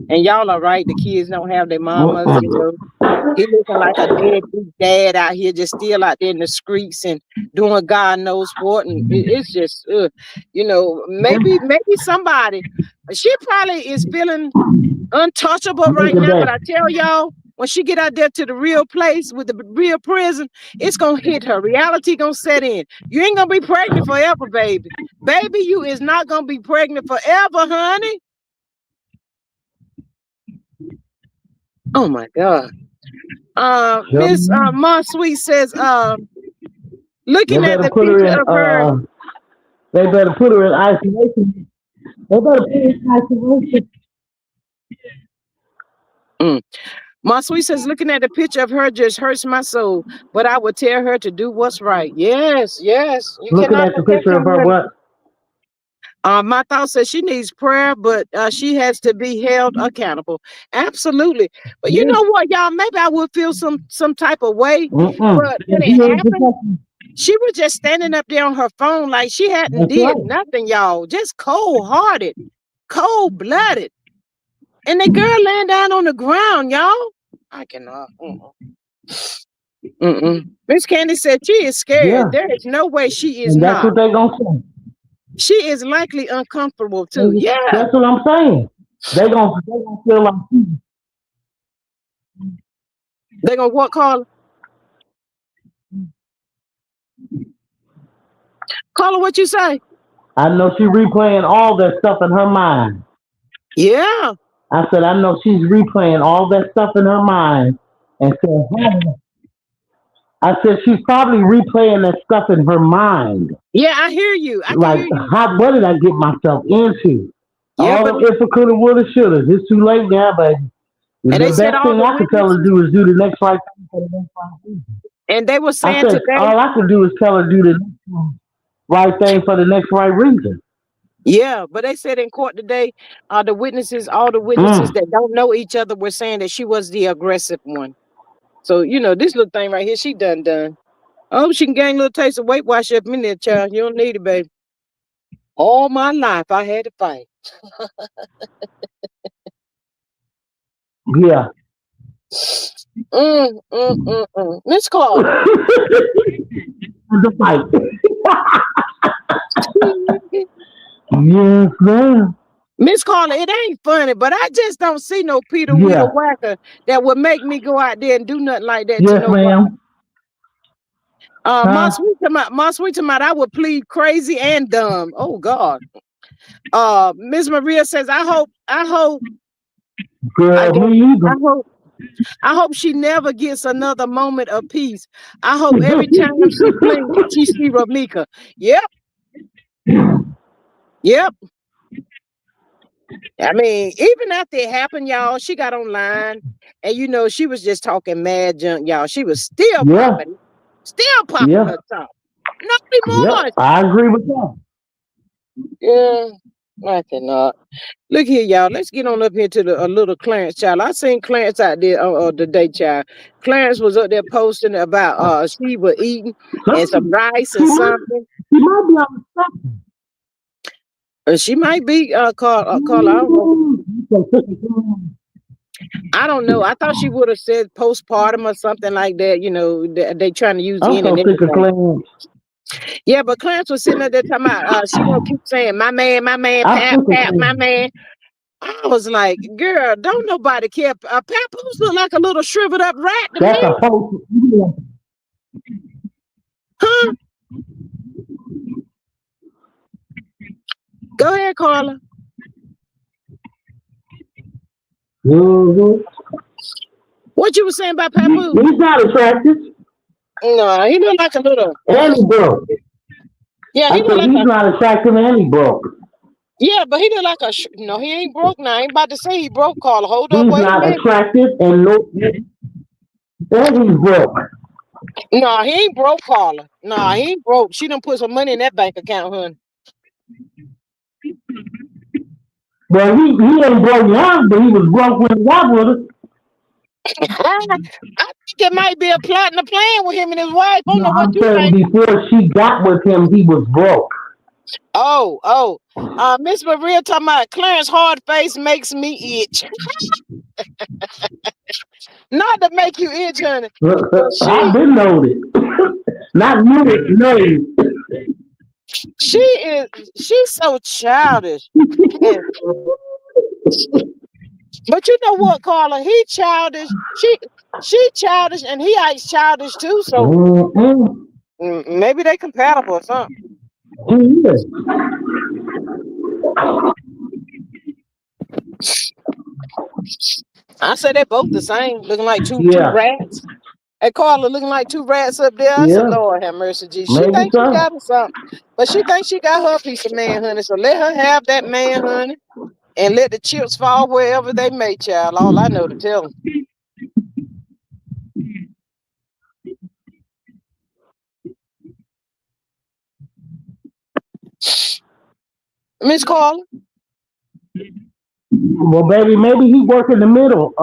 And y'all are right. The kids don't have their mamas. You Mm-mm. know, he looking like a deadbeat dad out here, just still out there in the streets and doing God knows what. And it's just, maybe somebody. She probably is feeling untouchable Make right it now. But better. I tell y'all, when she get out there to the real place with the real prison, it's gonna hit her. Reality gonna set in. You ain't gonna be pregnant forever, baby. Baby, you is not gonna be pregnant forever, honey. Oh my God. Sure. Miss Ma Sweet says, They looking at better the put her picture in. of her. They better put her in isolation. They better put her in isolation. Mm. Ma Sweet says, looking at the picture of her just hurts my soul. But I would tell her to do what's right. Yes, yes. You Looking cannot at the let that picture of come her, with it. what? My thought says she needs prayer, but she has to be held accountable. Absolutely. But you Yeah. know what, y'all? Maybe I would feel some type of way. Mm-mm. But when She it ain't happened, protected. she was just standing up there on her phone like she hadn't That's did right. nothing, y'all. Just cold-hearted, cold-blooded. And the girl laying down on the ground, y'all. I cannot. Miss Candy said she is scared. Yeah. There is no way she is And that's not. what they gonna say. She is likely uncomfortable too. Yeah. That's what I'm saying. They gonna feel like They gonna what, Carla? Carla, what you say? I know she replaying all that stuff in her mind. Yeah. I said I know she's replaying all that stuff in her mind and said, I said she's probably replaying that stuff in her mind. Yeah, I hear you. I can Like, hear you. what did I get myself into? Yeah, All but the if it coulda, woulda, shoulda. It's too late now, baby. and they The said best all thing the I could tell her to witnesses, do is do the next right thing for the next right reason. and they were I saying said today, all I could do is tell her to do the next right thing for the next right reason. yeah, but they said in court today, all the witnesses Mm. that don't know each other were saying that she was the aggressive one. So, this little thing right here, she done. I hope she can gain a little taste of Weight Watch up in there, child. You don't need it, baby. All my life, I had to fight. Yeah. Miss Carla. The fight. Yes, ma'am. Miss Carla, it ain't funny, but I just don't see no Peter Weeder Yeah. whacker that would make me go out there and do nothing like that to Yes, nobody. ma'am. Huh? My sweet tomato, I would plead crazy and dumb. Oh God. Miss Maria says, I Girl, guess, me either. I hope, I hope she never gets another moment of peace. I hope every time she blinks, she see Romeca. Yep, yep. I mean, even after it happened, y'all, she got online and she was just talking mad junk, y'all. She was Yeah. still popping Yeah. her top. Not Yep. anymore. I agree with that. Yeah, I cannot. Look here, y'all. Let's get on up here to a little Clarence child. I seen Clarence out there today, child. Clarence was up there posting about she was eating and some Something. rice She and might, something. she might be on the spectrum. She might be Carla. I don't know. I thought she would have said postpartum or something like that. They trying to use I'm in so and sick of everything. Clarence. Yeah, but Clarence was sitting up there talking about she gonna keep saying my man, I'm Pap, sick of Pap, my Clarence. man. I was like, girl, don't nobody care. Papoose look like a little shriveled up rat to That's me. a post. Huh? Go ahead, Carla. Mm-hmm. What you were saying about Papoose? He's not attractive. No, he look like a little. And he broke. Yeah, I he look said like he's a. not attractive and he broke. Yeah, but he look like a no. He ain't broke now. I ain't about to say he broke. Carla, hold up, He's wait a not minute. attractive and no, and he's broke. No, he ain't broke, Carla. No, he ain't broke. She done put some money in that bank account, hun. Well, he ain't broke now, but he was broke when he got with her. I think it might be a plot and a plan with him and his wife. I don't No, know what I'm you saying think. before she got with him, he was broke. Oh, oh. Miss Maria talking about Clarence hard face makes me itch. Not to make you itch, honey. But I've been noted. Not you, no. she is she's so childish. And but you know what, Carla? He childish. She childish and he acts childish too. So Mm-mm. maybe they compatible or something. He is. I say they both the same, looking like two Yeah, rats. Hey, Carla looking like two rats up there. I said, yeah, Lord have mercy, G. She maybe thinks she so. got her something. But she thinks she got her piece of man, honey. So let her have that man, honey. And let the chips fall wherever they may, child. All I know to tell them. Miss Carla, Well, baby, maybe he work in the middle.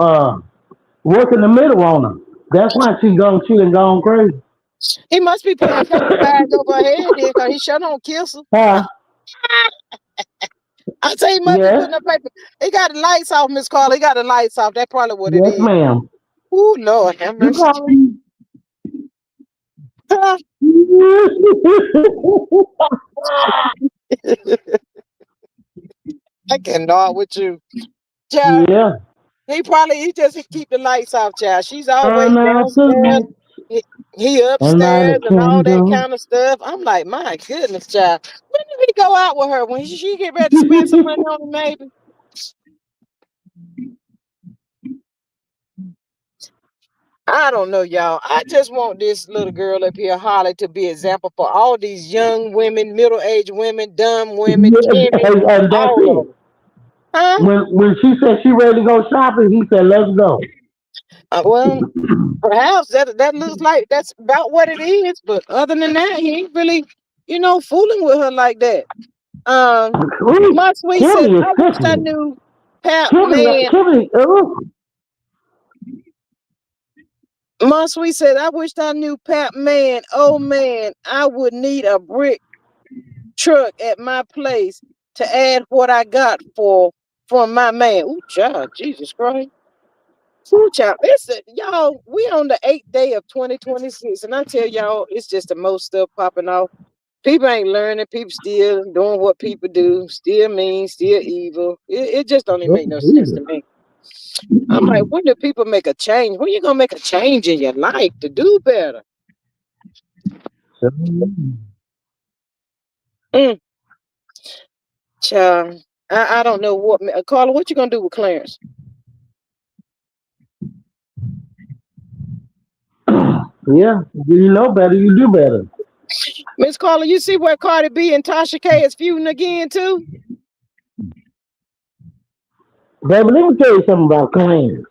Work in the middle on her. That's why she done gone crazy. he must be putting a paper bag over her head then, because he sure don't kiss her. Huh? I say he must be Yes, putting a paper. He got the lights off, Miss Carla. He got the lights off. That's probably what it yes, is. ma'am. Ooh, Lord have You mercy. call me. I cannot with you. Child, Yeah. he just keep the lights off, child. She's always Turn out the downstairs. light He, he and light a upstairs and all that candle. kind of stuff. I'm like, my goodness, child. When did he go out with her? When she get ready to spend some money on him, maybe? I don't know, y'all. I just want this little girl up here, Holly, to be example for all these young women, middle-aged women, dumb women, Yes, timid, and that's all of it. them. Huh? When she said she ready to go shopping, he said, "Let's go." Well, perhaps that looks like that's about what it is. But other than that, he ain't really, fooling with her like that. Um, Ooh, my sweet says, Kimmy is I wish I tickling. knew Pat Kimmy, Man. Kimmy, ooh. My sweet said, I wish I knew Pat Man. Oh man, I would need a brick truck at my place to add what I got for my man. Ooh, child, Jesus Christ. Ooh, child. Listen, y'all, we on the 8th day of 2026, and I tell y'all, it's just the most stuff popping off. People ain't learning. People still doing what people do. Still mean. Still evil. It just don't even make no sense to me. I'm like, when do people make a change? When you gonna make a change in your life to do better? Mm, child, I don't know what. Carla, what you gonna do with Clarence? Yeah, you know better, you do better. Miss Carla, you see where Cardi B and Tasha K is feuding again too? Baby, let me tell you something about Clarence.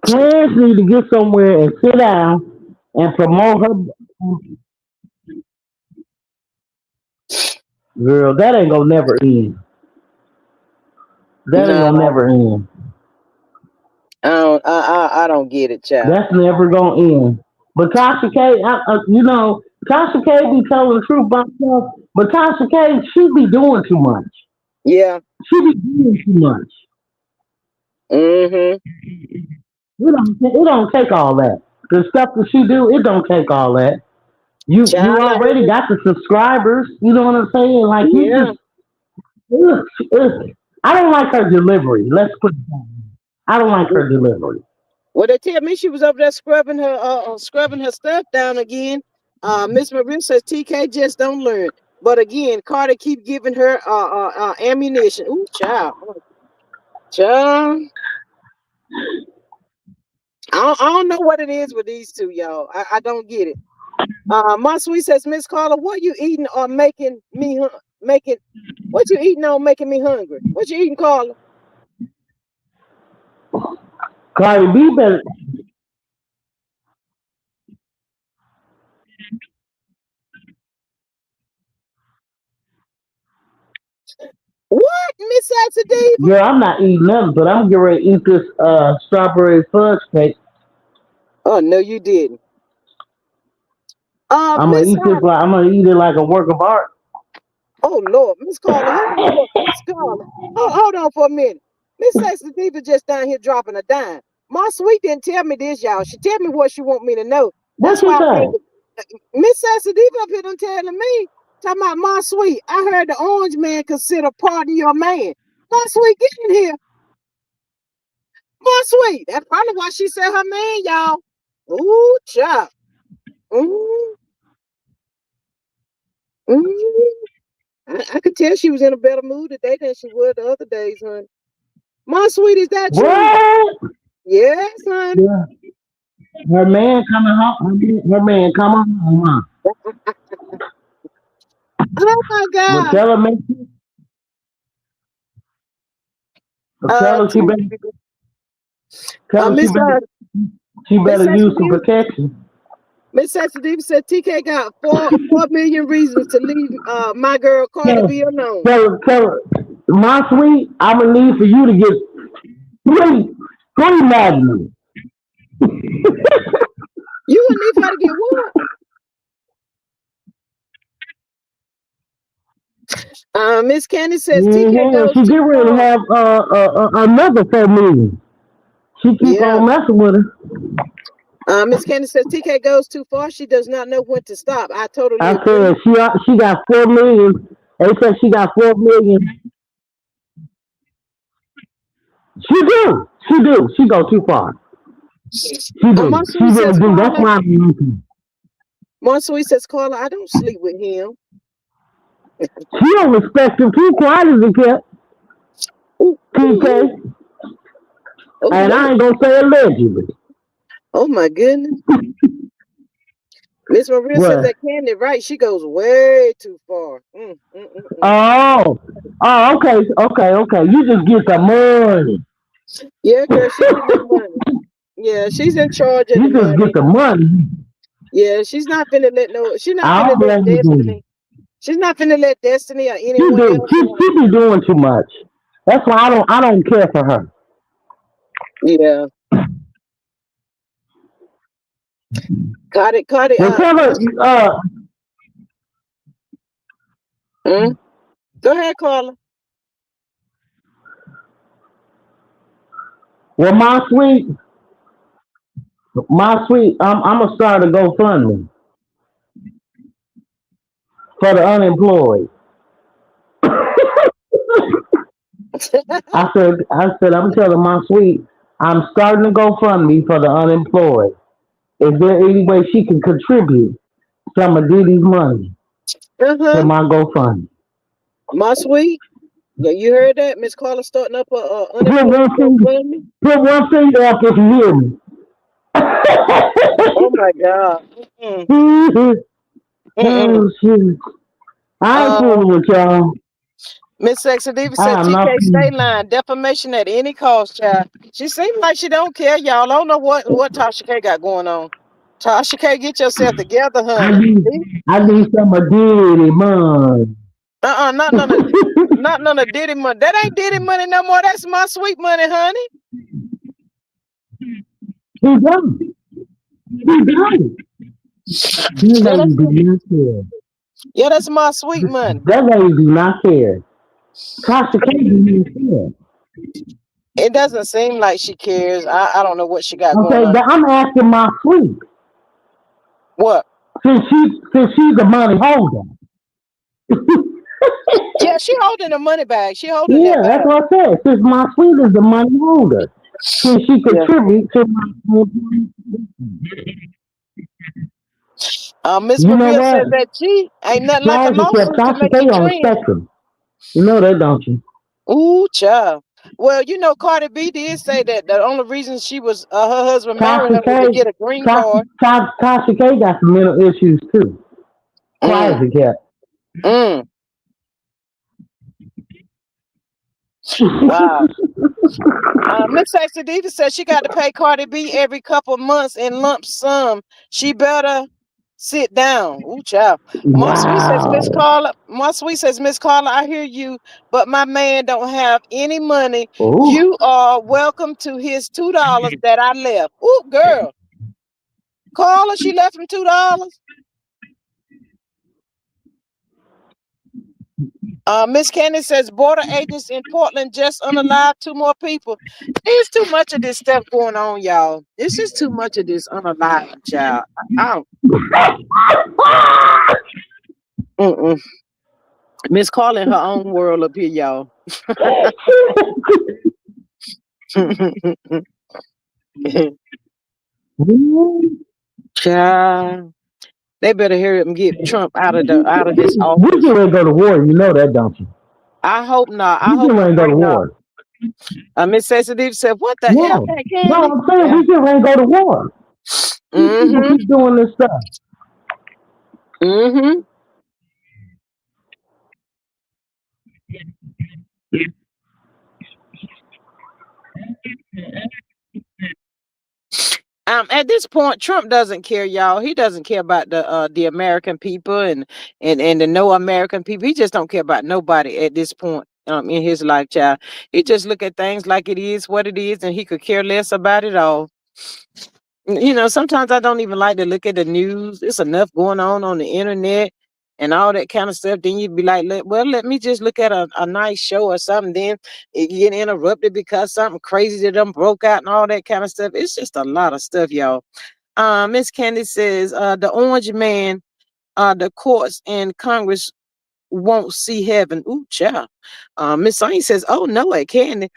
Clarence need to get somewhere and sit down and promote her. Girl, that ain't gonna never end. That ain't gonna No, never end. I don't get it, child. That's never gonna end. But Tasha K, Tasha K be telling the truth about stuff. But Tasha K, she be doing too much. Yeah. She be doing too much. Mm-hmm. It don't take all that. The stuff that she do, it don't take all that. You Child, I already heard. got the subscribers. You know what I'm saying? Like you Yeah. just, ugh, ugh. I don't like her delivery. Let's put it down. I don't like her delivery. Well, they tell me she was over there scrubbing her stuff down again. Miss Marie says TK just don't learn. But again, Carter keep giving her ammunition. Ooh, child. Child. I don't know what it is with these two, y'all. I don't get it. My sweet says, Miss Carla, what you eating or making me making what you eating on making me hungry. What you eating, Carla? Cardi B better. What, Miss Sassy Diva? Girl, I'm not eating nothing, but I'm getting ready to eat this strawberry fudge cake. Oh no, you didn't. I'm gonna Miss eat this like I'm gonna eat it like a work of art. Oh Lord, Miss Carla, hold on for Miss Carla. Hold on for a minute. Miss Sassy Diva just down here dropping a dime. My sweet didn't tell me this, y'all. She tell me what she want me to know. What That's you why I say? came to Miss Sassy Diva up here done telling me. Talking about my sweet. I heard the orange man consider pardon your man. My sweet, get in here. My sweet. That's probably why she said her man, y'all. Ooh, chop. Ooh, ooh. I could tell she was in a better mood today than she was the other days, honey. My sweet, is that true? What? Yes, honey. Yeah. Her man coming home. Her man coming home. Huh? Oh my Well, God. tell her, make, tell her she better, TK, tell her Miss she Miss better use some Sensitive, protection. Miss Sensitive said TK got four million reasons to leave my girl Cardi Tell, B alone. tell her, my sweet, I'm gonna need for you to get three, three magnums. You would need for her to get what? Miss Candy says TK goes She get too ready to far. have another 4 million. She keep Yeah. on messing with her. Miss Candy says TK goes too far. She does not know when to stop. I totally I agree. said she got 4 million. They said she got 4 million. She do. She do. She go too far. She My do. She sweet really says do. That's Carla. why I'm looking. My sweet says Carla, I don't sleep with him. She don't respect him too quiet as a cat. Ooh, ooh, ooh. TK. Oh And I Lord. ain't gonna say allegedly. Oh my goodness. Miss Maria says What? that Candy right. She goes way too far. Mm. Oh. Oh, okay, okay. You just get the money. Yeah, girl, she getting that money. Yeah, she's in charge of the You just get money. the money. Yeah, she's not finna let no. She's not I finna don't let blame you. Destiny. She's not finna let Destiny or She anyone do. else. She be doing too much. That's why I don't care for her. Yeah, caught it, caught it. Well, tell her. Mm? Go ahead, Carla. Well, my sweet. I'm gonna start a GoFundMe for the unemployed. I'm telling my sweet. I'm starting a GoFundMe for the unemployed. Is there any way she can contribute some of Diddy's money to Uh-huh. my GoFundMe? My sweet. Yeah, you heard that? Miss Carla starting up a Put one unemployed finger, GoFundMe. put one finger up if you hear me. Oh my God. Mm-mm. Mm-mm. Oh shit! I ain't Uh, fooling with y'all. Miss Sexy Diva I said am not TK stay fooling. line defamation at any cost, child. She seems like she don't care, y'all. I don't know what Tasha K got going on. Tasha K, get yourself together, I honey. need, I need some of Diddy money. Not none of not none of Diddy money. That ain't Diddy money no more. That's my sweet money, honey. He done. He done. That Yeah, lady do not care. that's my sweet money. That lady do not care. Tasha K do not care. It doesn't seem like she cares. I don't know what she got going Okay, on. I'm asking my sweet. What? Since she's a money holder. Yeah, she holding the money bag. She holding that Yeah, that's bag. what I said. Since my sweet is the money holder. Can she Yeah. contribute to my Miss You know Maria what? says that she ain't nothing like a Georgia kept lawsuit to Tasha make K you on the trend. spectrum. You know that, don't you? Ooh, child. Well, Cardi B did say that the only reason she was her husband married Tasha her was to K, get a green card. Tasha K got some mental issues too. Quiet Mm, as a cat. mm. Wow. Miss Sexy Diva said she got to pay Cardi B every couple months in lump sum. She better sit down. Ooh, child. Wow. More sweet says Miss Carla, I hear you, but my man don't have any money. Oh, You are welcome to his $2 that I left. Ooh, girl. Carla, she left him $2. Miss Candy says border agents in Portland just unalived two more people. There's too much of this stuff going on, y'all. It's just too much of this unalived, child. I don't. Mm-mm. Miss Carla in her own world up here, y'all. Child, they better hurry up and get Trump out of this we get office. ready to go to war. You know that, don't you? I hope not. I We hope get he ready to go to bring up. war. Miss Sensitive said, "What the hell, Yeah. that No, candy?" I'm saying Yeah. we get ready to go to war. These people Mm-hmm. keep doing this stuff. Mm-hmm. At this point, Trump doesn't care, y'all. He doesn't care about the American people and the no American people. He just don't care about nobody at this point in his life, child. He just look at things like it is what it is, and he could care less about it all. Sometimes I don't even like to look at the news. It's enough going on the internet and all that kind of stuff. Then you'd be like, let me just look at a nice show or something. Then it get interrupted because something crazy that done broke out and all that kind of stuff. It's just a lot of stuff, y'all. Miss Candy says, the orange man, the courts and Congress won't see heaven. Ooh, child. Miss Sain says, oh, no, it can't.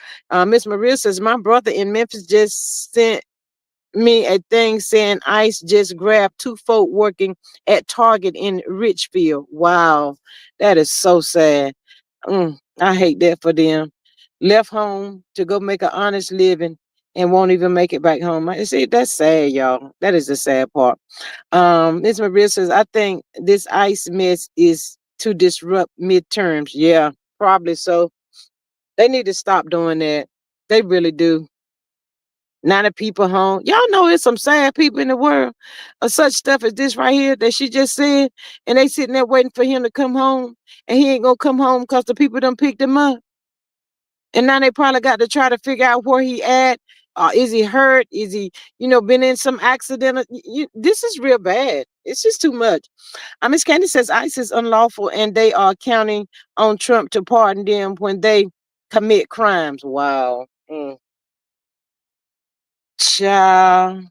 Miss Maria says, my brother in Memphis just sent me a thing saying ICE just grabbed two folk working at Target in Richfield. Wow, that is so sad. I hate that for them. Left home to go make an honest living and won't even make it back home. I see that's sad, y'all. That is the sad part. Miss Maria says, I think this ICE mess is to disrupt midterms. Yeah, probably so. They need to stop doing that. They really do. Not a people home. Y'all know there's some sad people in the world of such stuff as this right here that she just said, and they sitting there waiting for him to come home, and he ain't gonna come home because the people done picked him up. And now they probably got to try to figure out where he at. Is he hurt? Is he, been in some accident? This is real bad. It's just too much. Miss Candy says ICE is unlawful and they are counting on Trump to pardon them when they commit crimes. Wow. Child.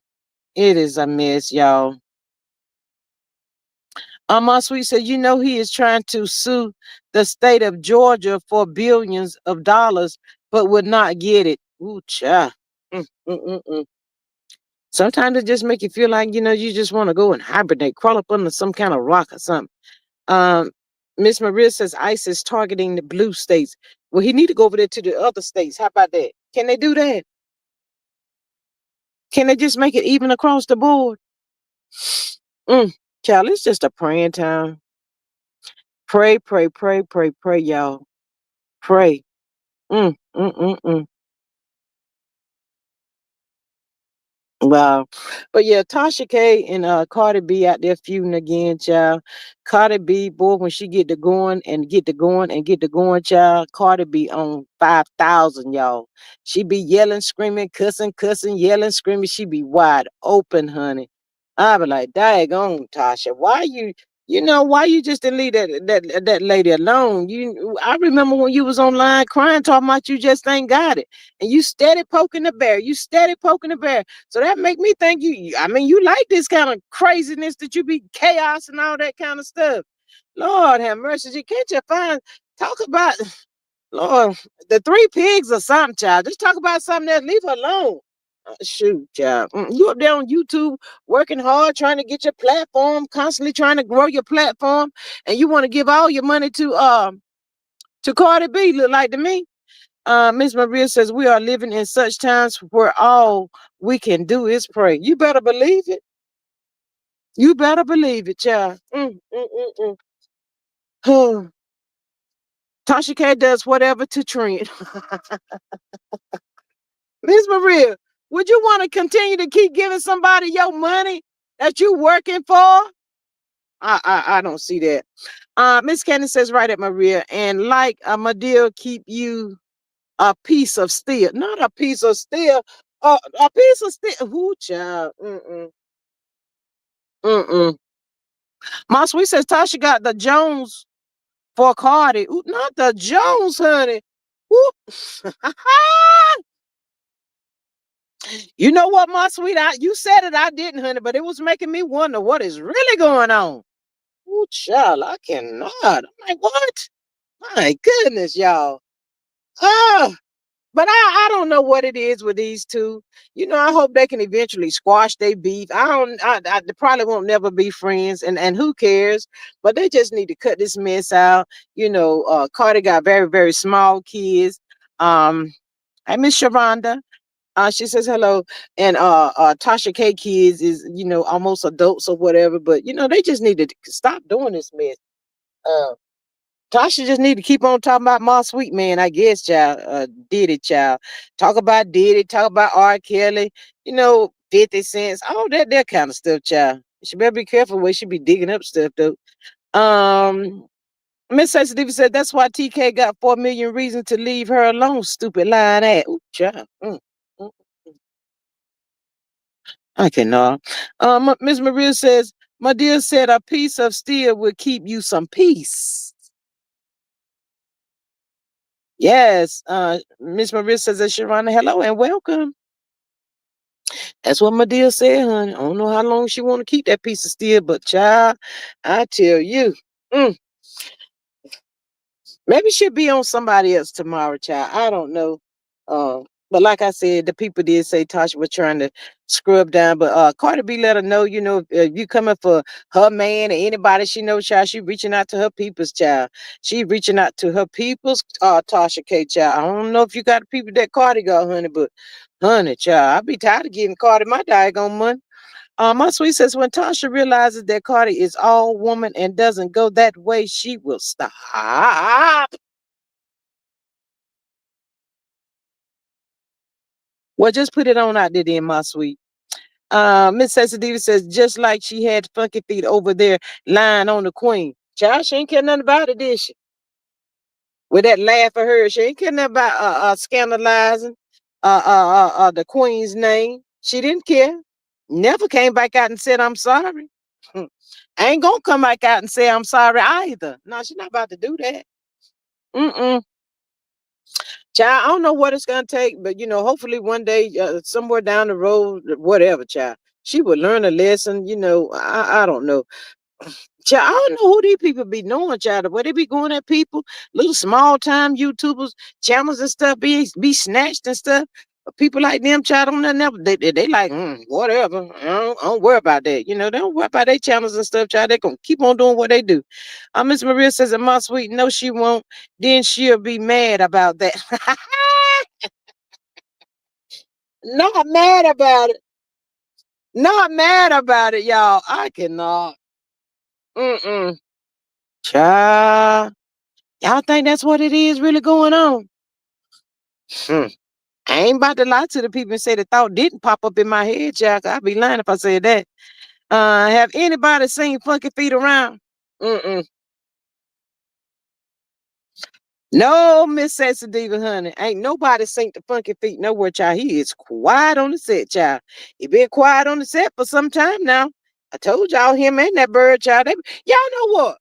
It is a mess, y'all. My sweet said, he is trying to sue the state of Georgia for billions of dollars, but would not get it. Ooh, child. Mm, mm, mm, mm. Sometimes it just make you feel like, you just want to go and hibernate, crawl up under some kind of rock or something. Um, Miss Maria says ICE is targeting the blue states. Well, he need to go over there to the other states. How about that? Can they do that? Can they just make it even across the board? Child, it's just a praying time. Pray, pray, pray, pray, pray, y'all. Pray. Mm, mm, mm, mm. Wow. But yeah, Tasha K and Cardi B out there feuding again, child. Cardi B, boy, when she get to going and get to going and get to going, child, Cardi B on 5,000, y'all. She be yelling, screaming, cussing, yelling, screaming. She be wide open, honey. I be like, daggone, Tasha, why you just didn't leave that lady alone? I remember when you was online crying, talking about you just ain't got it. And you steady poking the bear. You steady poking the bear. So that make me think you like this kind of craziness that you be chaos and all that kind of stuff. Lord have mercy. Can't you talk about, Lord, the three pigs or something, child. Just talk about something else. Leave her alone. Shoot, child. You up there on YouTube working hard, trying to get your platform, constantly trying to grow your platform, and you want to give all your money to Cardi B, look like to me. Miss Maria says we are living in such times where all we can do is pray. You better believe it. You better believe it, child. Tasha K does whatever to trend. Miss Maria, would you want to continue to keep giving somebody your money that you working for? I don't see that. Miss Candy says right at Maria, and like my deal, keep you a piece of steel, not a piece of steel, a piece of steel. Who child? Mm. My sweet says Tasha got the Jones for Cardi. Ooh, not the Jones, honey. Whoop. You know what, my sweet? You said it, I didn't, honey, but it was making me wonder what is really going on. Ooh, child, I cannot. I'm like, what? My goodness, y'all. Ah, but I don't know what it is with these two. I hope they can eventually squash their beef. I don't. They probably won't never be friends, and who cares? But they just need to cut this mess out. Cardi got very very small kids. I miss Sharonda. She says hello, and Tasha K kids is almost adults or whatever. But they just need to stop doing this mess. Uh, Tasha just need to keep on talking about my sweet man, I guess, child. Diddy, child. Talk about Diddy, talk about R. Kelly, 50 cents, all that kind of stuff, child. She better be careful where she be digging up stuff, though. Um, Miss Sensitive said that's why TK got 4 million reasons to leave her alone, stupid lying ass. Ooh, child. Mm. I cannot. Miss Maria says, my dear said a piece of steel will keep you some peace. Yes, Miss Maria says that Sharana, hello and welcome. That's what my dear said, honey. I don't know how long she want to keep that piece of steel, but child, I tell you, mm, maybe she'll be on somebody else tomorrow, child. I don't know. But like I said, the people did say Tasha was trying to scrub down. But Cardi B let her know, if you coming for her man or anybody she knows, child, she reaching out to her people's child. She reaching out to her people's Tasha K child. I don't know if you got the people that Cardi got, honey, but honey, child, I be tired of getting Cardi my daggone money. My sweet says when Tasha realizes that Cardi is all woman and doesn't go that way, she will stop. Well, just put it on out there, then, my sweet. Miss Sensitive says, just like she had funky feet over there lying on the queen. Child, she ain't care nothing about it, did she? With that laugh of hers, she ain't care nothing about scandalizing the queen's name. She didn't care. Never came back out and said, I'm sorry. I ain't gonna come back out and say I'm sorry either. No, she's not about to do that. Mm-mm. Child, I don't know what it's gonna take, but hopefully one day, somewhere down the road, whatever, child, she would learn a lesson. I don't know. Child, I don't know who these people be knowing, child. Where they be going at people, little small time YouTubers, channels and stuff, be snatched and stuff. But people like them, child, don't never they like whatever. I don't worry about that. They don't worry about their channels and stuff, child. They gonna keep on doing what they do. Miss Maria says, "And my sweet, no, she won't. Then she'll be mad about that." Not mad about it. Not mad about it, y'all. I cannot. Mm-mm. Child. Y'all think that's what it is really going on? Hmm. I ain't about to lie to the people and say the thought didn't pop up in my head, child. I'd be lying if I said that. Have anybody seen Funky Feet around? Mm-mm. No, Miss Sassy Diva, honey. Ain't nobody seen the Funky Feet nowhere, child. He is quiet on the set, child. He been quiet on the set for some time now. I told y'all him and that bird, child. Y'all know what?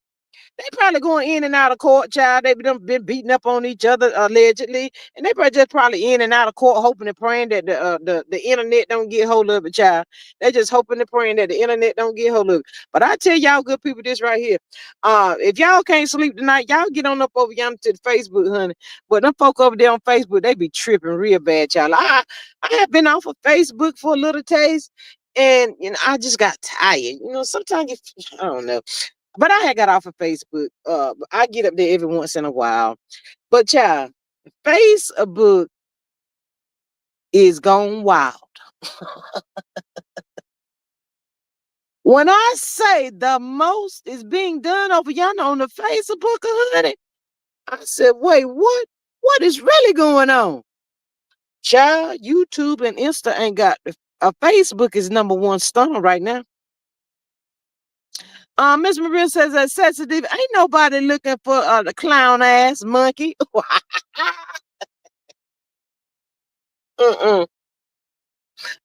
They probably going in and out of court, child. They done been beating up on each other allegedly, and they probably in and out of court, hoping and praying that the internet don't get hold of it, child. They just hoping and praying that the internet don't get hold of it. But I tell y'all, good people, this right here. If y'all can't sleep tonight, y'all get on up over yonder to the Facebook, honey. But them folk over there on Facebook, they be tripping real bad, child. I have been off of Facebook for a little taste. And I just got tired. Sometimes I don't know. But I had got off of Facebook. I get up there every once in a while. But child, Facebook is gone wild. When I say the most is being done over yonder on the Facebook, honey, I said, wait, what? What is really going on? Child, YouTube and Insta ain't got Facebook is #1 stunner right now. Miss Maria says that sensitive. Ain't nobody looking for the clown ass monkey. Mm-mm.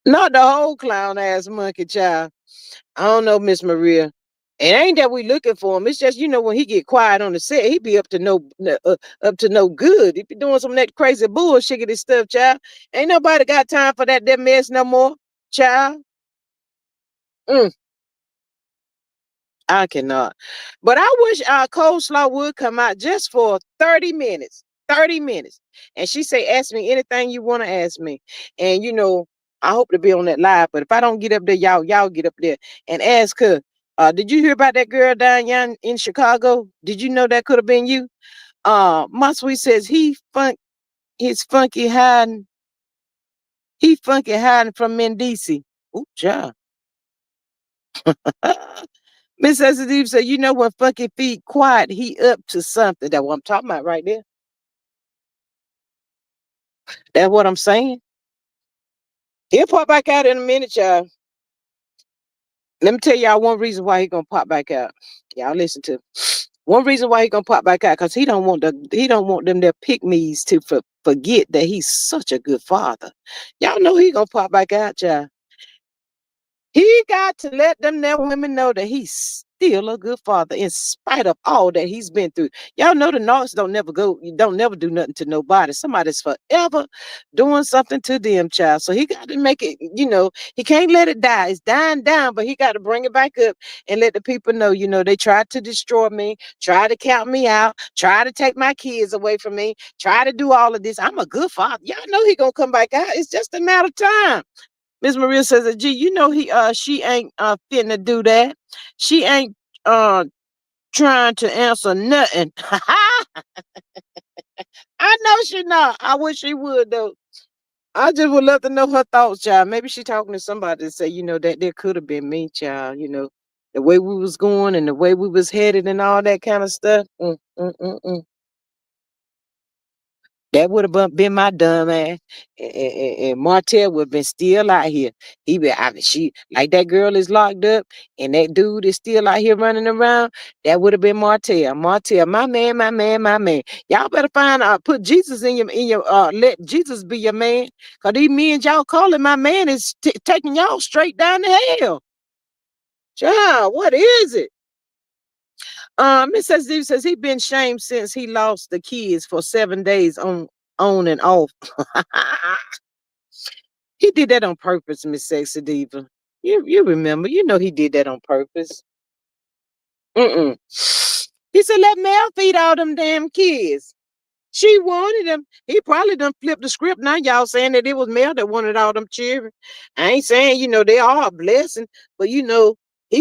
Not the whole clown ass monkey, child. I don't know, Miss Maria. It ain't that we looking for him. It's just when he get quiet on the set, he be up to no good. He be doing some of that crazy bullshit stuff, child. Ain't nobody got time for that mess no more, child. Mm. I cannot. But I wish our coleslaw would come out just for 30 minutes. 30 minutes. And she say, ask me anything you want to ask me. And I hope to be on that live. But if I don't get up there, y'all get up there and ask her. Did you hear about that girl down in Chicago? Did you know that could have been you? My sweet says he's funky hiding from Mendici. Ooh, child. Miss Sensitive said, when Funky Feet quiet, he up to something. That's what I'm talking about right there. That's what I'm saying. He'll pop back out in a minute, y'all. Let me tell y'all one reason why he gonna pop back out. Y'all listen to one reason why he gonna pop back out, because he don't want them there pygmies to forget that he's such a good father. Y'all know he gonna pop back out, y'all. He got to let them there women know that he's still a good father in spite of all that he's been through. Y'all know the Norths don't never do nothing to nobody. Somebody's forever doing something to them, child. So he got to make it, he can't let it die. It's dying down, but he got to bring it back up and let the people know, they tried to destroy me, try to count me out, try to take my kids away from me, try to do all of this. I'm a good father. Y'all know he gonna come back out. It's just a matter of time. Miss Maria says that, gee, she ain't finna do that. She ain't trying to answer nothing. I know she not. I wish she would though. I just would love to know her thoughts, child. Maybe she talking to somebody to say, that there could have been me, child. The way we was going and the way we was headed and all that kind of stuff. That would have been my dumb ass. And Martell would have been still out here. She like that girl is locked up and that dude is still out here running around. That would have been Martell. Martell, my man, my man, my man. Y'all better put Jesus let Jesus be your man. Cause these men y'all calling my man is taking y'all straight down to hell. Child, what is it? Miss S. says he been shamed since he lost the kids for 7 days on and off. He did that on purpose, Miss Sexy Diva. You remember, he did that on purpose. Mm-mm. He said, let Mel feed all them damn kids. She wanted him. He probably done flipped the script. Now y'all saying that it was Mel that wanted all them children. I ain't saying, they are a blessing, but he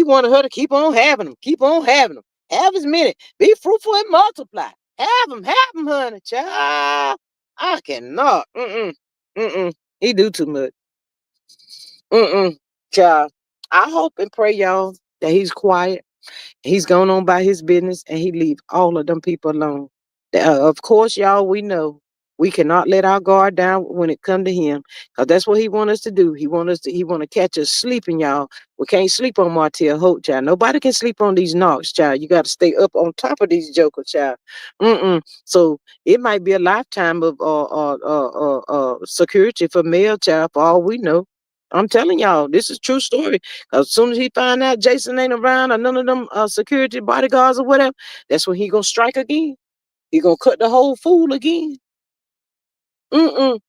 wanted her to keep on having them. Keep on having them. Have as many. Be fruitful and multiply. Have them, honey. Child. I cannot. Mm-mm. Mm-mm. He do too much. Mm-mm. Child. I hope and pray, y'all, that he's quiet. He's going on by his business and he leave all of them people alone. Of course, y'all, we know we cannot let our guard down when it come to him, because that's what he want us to do. He want to catch us sleeping, y'all. We can't sleep on Martell Hope, child. Nobody can sleep on these knocks, child. You got to stay up on top of these jokers, child. So it might be a lifetime of security for male, child, for all we know. I'm telling y'all, this is true story. As soon as he find out Jason ain't around or none of them security bodyguards or whatever, that's when he gonna strike again. He gonna cut the whole fool again. Mm-mm.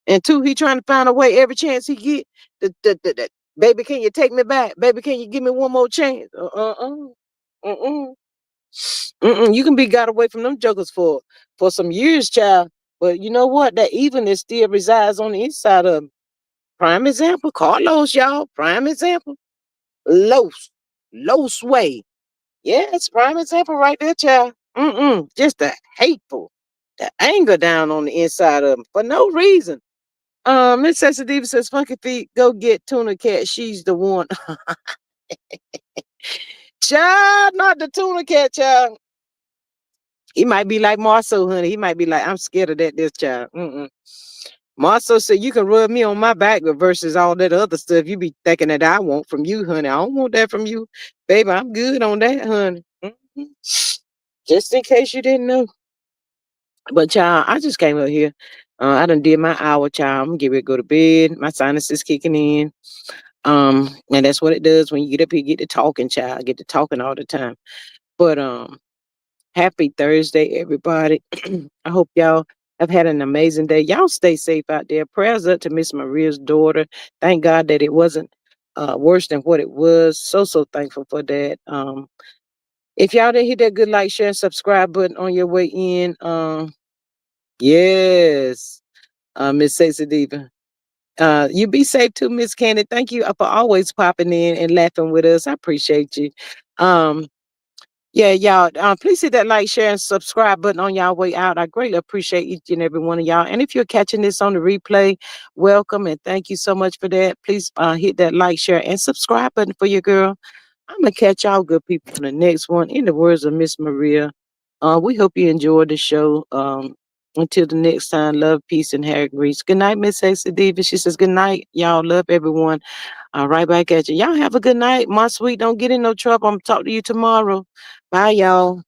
And two, he trying to find a way every chance he get. Baby, can you take me back? Baby, can you give me one more chance? Mm-mm. Mm-mm. You can be got away from them jokers for some years, child. But you know what? That evilness still resides on the inside of him. Prime example, Carlos, y'all. Prime example. Low sway. Yeah, it's prime example right there, child. Just the hateful, the anger down on the inside of him for no reason. Miss Sensitive says, Funky Feet, go get Tuna Cat. She's the one. Child, not the Tuna Cat, child. He might be like Marceau, honey. He might be like, I'm scared of that, this child. Marceau said, you can rub me on my back versus all that other stuff you be thinking that I want from you, honey. I don't want that from you. Baby, I'm good on that, honey. Just in case you didn't know. But child, I just came up here. I done did my hour, child. I'm gonna get ready to go to bed. My sinus is kicking in. And that's what it does when you get up here, get to talking, child. I get to talking all the time. But happy Thursday, everybody. I hope y'all have had an amazing day. Y'all stay safe out there. Prayers up to Miss Maria's daughter. Thank God that it wasn't worse than what it was. So thankful for that. If y'all didn't hit that good like, share, and subscribe button on your way in, yes, Miss Sexy Diva. You be safe too, Miss Candy. Thank you for always popping in and laughing with us. I appreciate you. Um, yeah, y'all, please hit that like, share, and subscribe button on y'all way out. I greatly appreciate each and every one of y'all. And if you're catching this on the replay, welcome and thank you so much for that. Please hit that like, share, and subscribe button for your girl. I'm gonna catch y'all good people on the next one. In the words of Miss Maria, we hope you enjoyed the show. Until the next time, love, peace, and hair grease. Good night, Miss Sexy Diva. She says good night. Y'all love everyone. Right back at you. Y'all have a good night. My sweet, don't get in no trouble. I'm talk to you tomorrow. Bye, y'all.